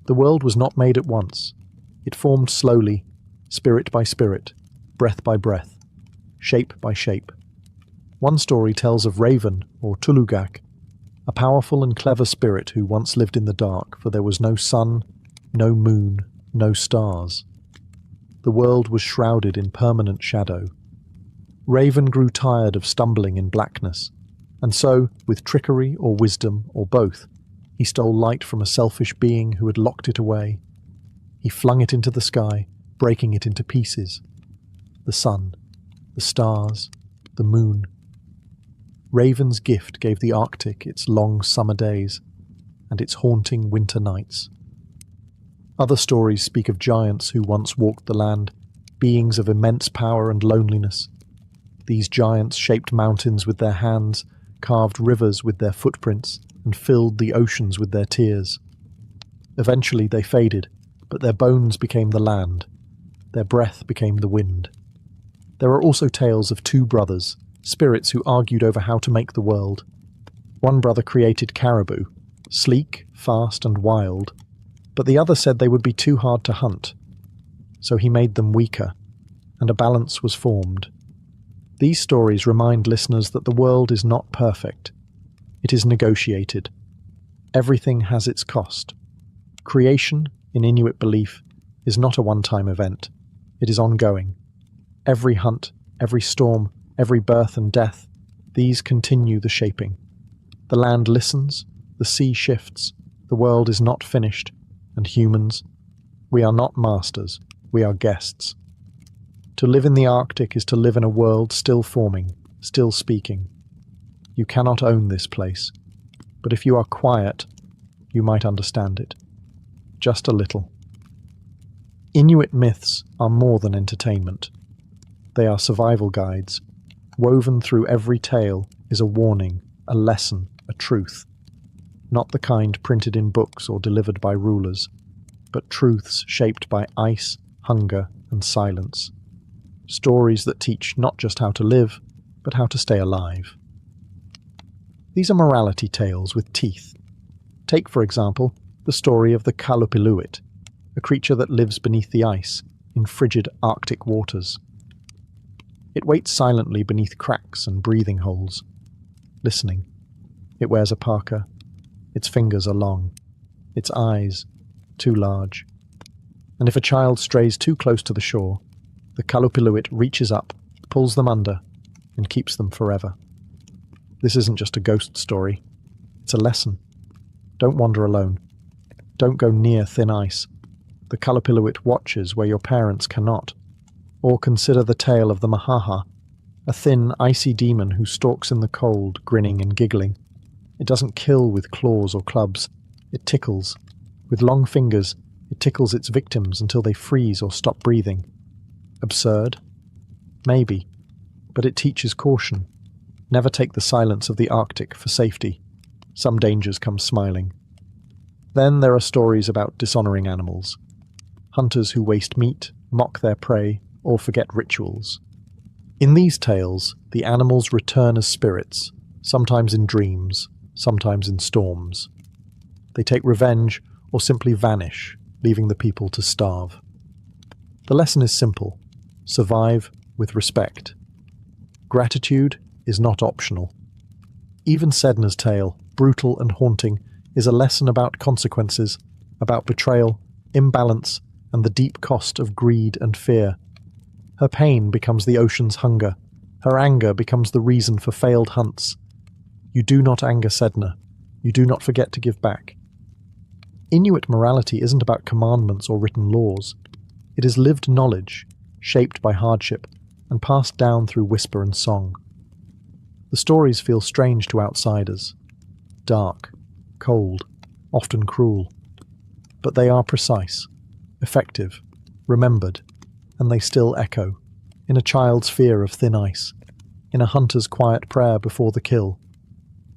The world was not made at once. It formed slowly, spirit by spirit, breath by breath, shape by shape. One story tells of Raven, or Tulugak, a powerful and clever spirit who once lived in the dark, for there was no sun, no moon, no stars. The world was shrouded in permanent shadow. Raven grew tired of stumbling in blackness, and so, with trickery or wisdom, or both, he stole light from a selfish being who had locked it away. He flung it into the sky, breaking it into pieces. The sun, the stars, the moon. Raven's gift gave the Arctic its long summer days and its haunting winter nights. Other stories speak of giants who once walked the land, beings of immense power and loneliness. These giants shaped mountains with their hands, carved rivers with their footprints, and filled the oceans with their tears. Eventually they faded, but their bones became the land. Their breath became the wind. There are also tales of two brothers, spirits who argued over how to make the world. One brother created caribou, sleek, fast, and wild, but the other said they would be too hard to hunt. So he made them weaker, and a balance was formed. These stories remind listeners that the world is not perfect. It is negotiated. Everything has its cost. Creation, in Inuit belief, is not a one-time event. It is ongoing. Every hunt, every storm, every birth and death, these continue the shaping. The land listens, the sea shifts, the world is not finished, and humans, we are not masters, we are guests. To live in the Arctic is to live in a world still forming, still speaking. You cannot own this place, but if you are quiet, you might understand it. Just a little. Inuit myths are more than entertainment. They are survival guides. Woven through every tale is a warning, a lesson, a truth. Not the kind printed in books or delivered by rulers, but truths shaped by ice, hunger, and silence. Stories that teach not just how to live, but how to stay alive. These are morality tales with teeth. Take, for example, the story of the Kalupiluit, a creature that lives beneath the ice, in frigid Arctic waters. It waits silently beneath cracks and breathing holes, listening. It wears a parka. Its fingers are long. Its eyes, too large. And if a child strays too close to the shore, the Kalupiluit reaches up, pulls them under, and keeps them forever. This isn't just a ghost story. It's a lesson. Don't wander alone. Don't go near thin ice. The Kalapilawit watches where your parents cannot. Or consider the tale of the Mahaha, a thin, icy demon who stalks in the cold, grinning and giggling. It doesn't kill with claws or clubs. It tickles. With long fingers, it tickles its victims until they freeze or stop breathing. Absurd? Maybe. But it teaches caution. Never take the silence of the Arctic for safety. Some dangers come smiling. Then there are stories about dishonoring animals. Hunters who waste meat, mock their prey, or forget rituals. In these tales, the animals return as spirits, sometimes in dreams, sometimes in storms. They take revenge or simply vanish, leaving the people to starve. The lesson is simple: survive with respect. Gratitude is not optional. Even Sedna's tale, brutal and haunting, is a lesson about consequences, about betrayal, imbalance, and the deep cost of greed and fear. Her pain becomes the ocean's hunger. Her anger becomes the reason for failed hunts. You do not anger Sedna. You do not forget to give back. Inuit morality isn't about commandments or written laws. It is lived knowledge, shaped by hardship, and passed down through whisper and song. The stories feel strange to outsiders. Dark, cold, often cruel. But they are precise, effective, remembered, and they still echo, in a child's fear of thin ice, in a hunter's quiet prayer before the kill,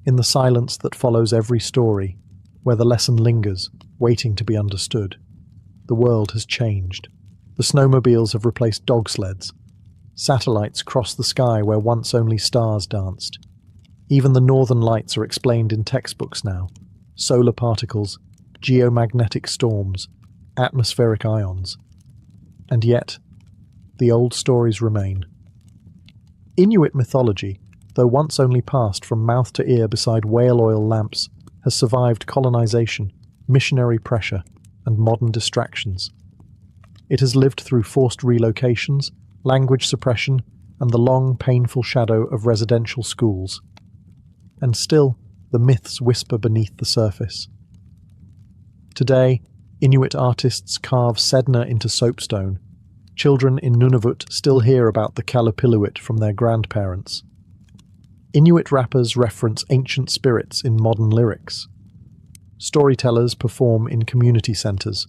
in the silence that follows every story, where the lesson lingers, waiting to be understood. The world has changed. The snowmobiles have replaced dog sleds. Satellites cross the sky where once only stars danced. Even the northern lights are explained in textbooks now. Solar particles, geomagnetic storms, atmospheric ions. And yet, the old stories remain. Inuit mythology, though once only passed from mouth to ear beside whale oil lamps, has survived colonization, missionary pressure, and modern distractions. It has lived through forced relocations, language suppression, and the long, painful shadow of residential schools. And still, the myths whisper beneath the surface. Today, Inuit artists carve Sedna into soapstone. Children in Nunavut still hear about the Kalapilawit from their grandparents. Inuit rappers reference ancient spirits in modern lyrics. Storytellers perform in community centres,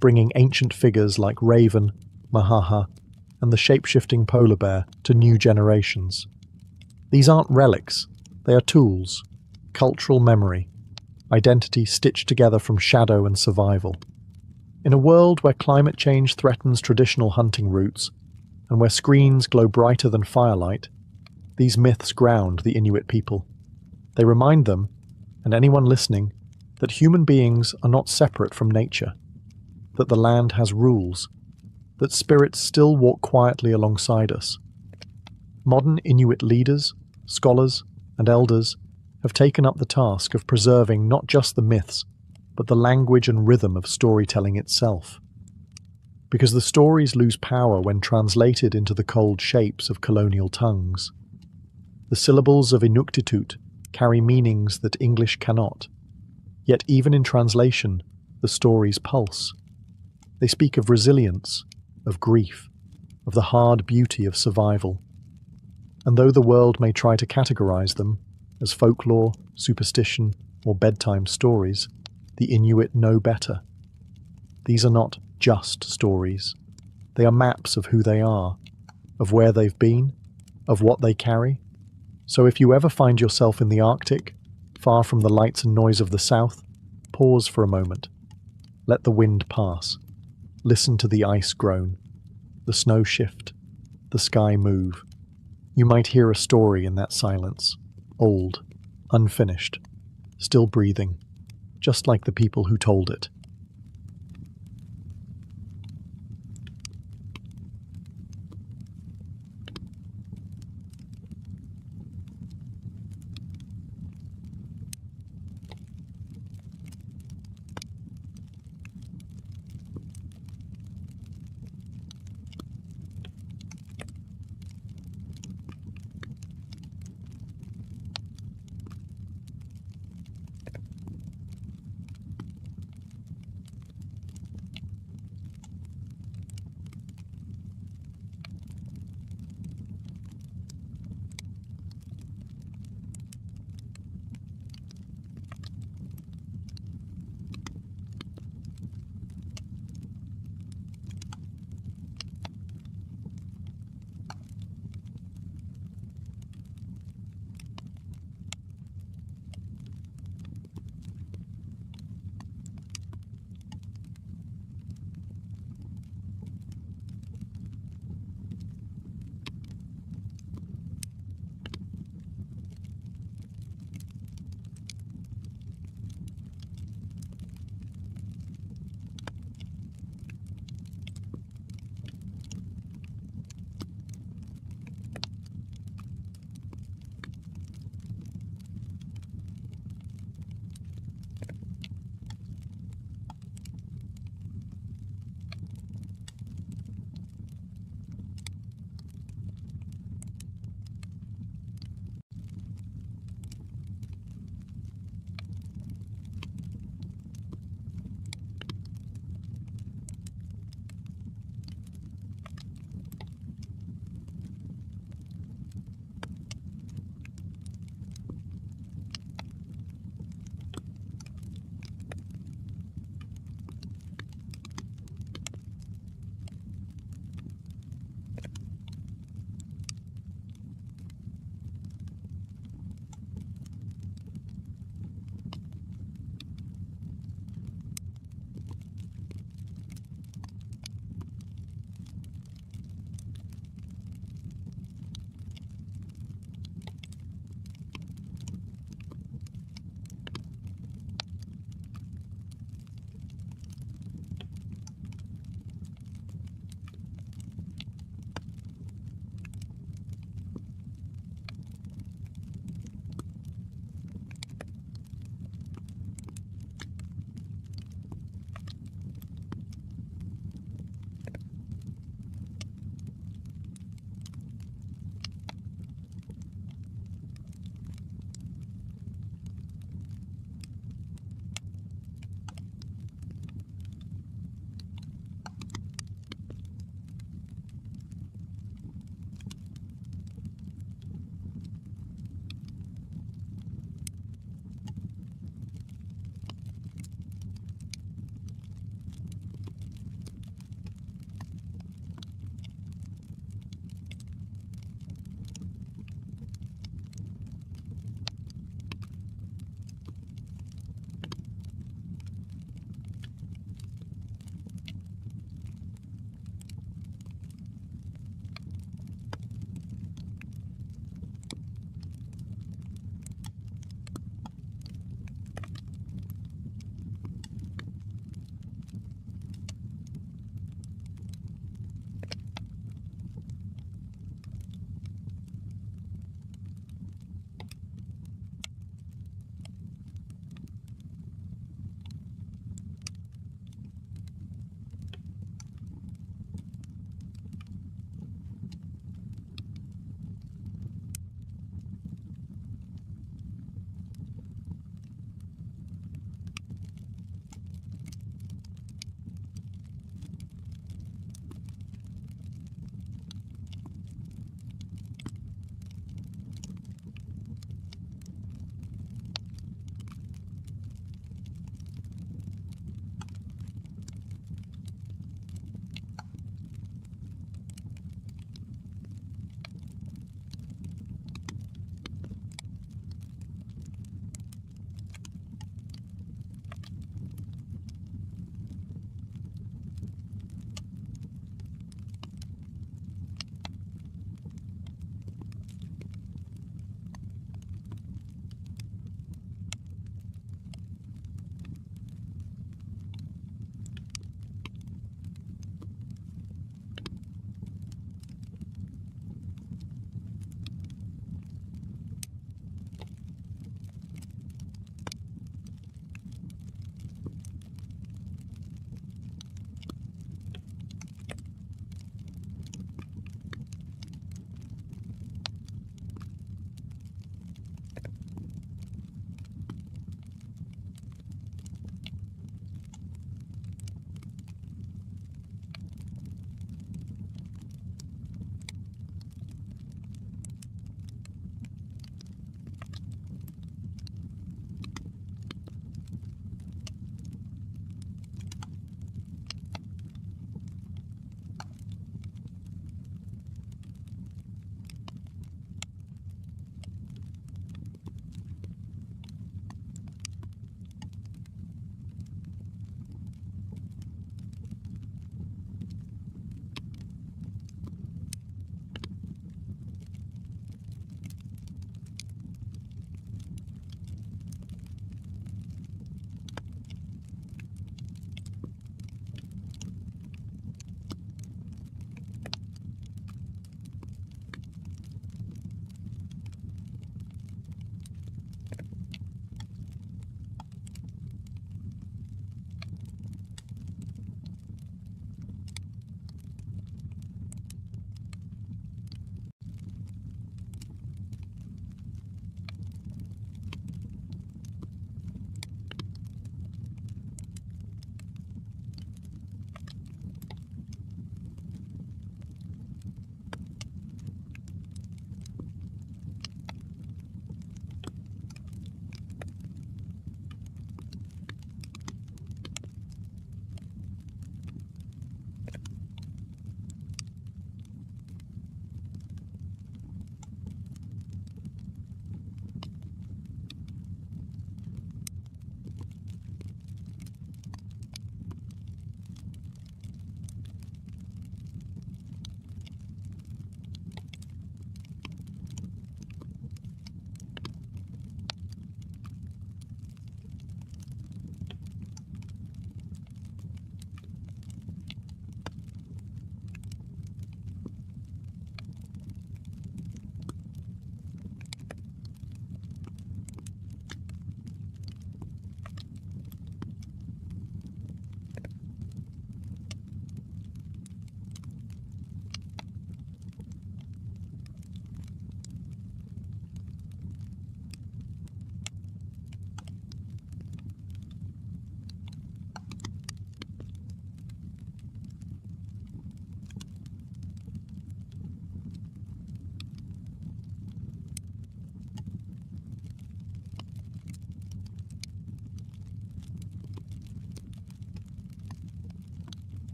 bringing ancient figures like Raven, Mahaha, and the shape-shifting polar bear to new generations. These aren't relics, they are tools, cultural memory, identity stitched together from shadow and survival. In a world where climate change threatens traditional hunting routes, and where screens glow brighter than firelight, these myths ground the Inuit people. They remind them, and anyone listening, that human beings are not separate from nature, that the land has rules, that spirits still walk quietly alongside us. Modern Inuit leaders, scholars, and elders have taken up the task of preserving not just the myths, but the language and rhythm of storytelling itself. Because the stories lose power when translated into the cold shapes of colonial tongues. The syllables of Inuktitut carry meanings that English cannot. Yet even in translation, the stories pulse. They speak of resilience, of grief, of the hard beauty of survival. And though the world may try to categorize them as folklore, superstition, or bedtime stories, the Inuit know better. These are not just stories. They are maps of who they are, of where they've been, of what they carry. So if you ever find yourself in the Arctic, far from the lights and noise of the south, pause for a moment. Let the wind pass. Listen to the ice groan, the snow shift, the sky move. You might hear a story in that silence, old, unfinished, still breathing, just like the people who told it.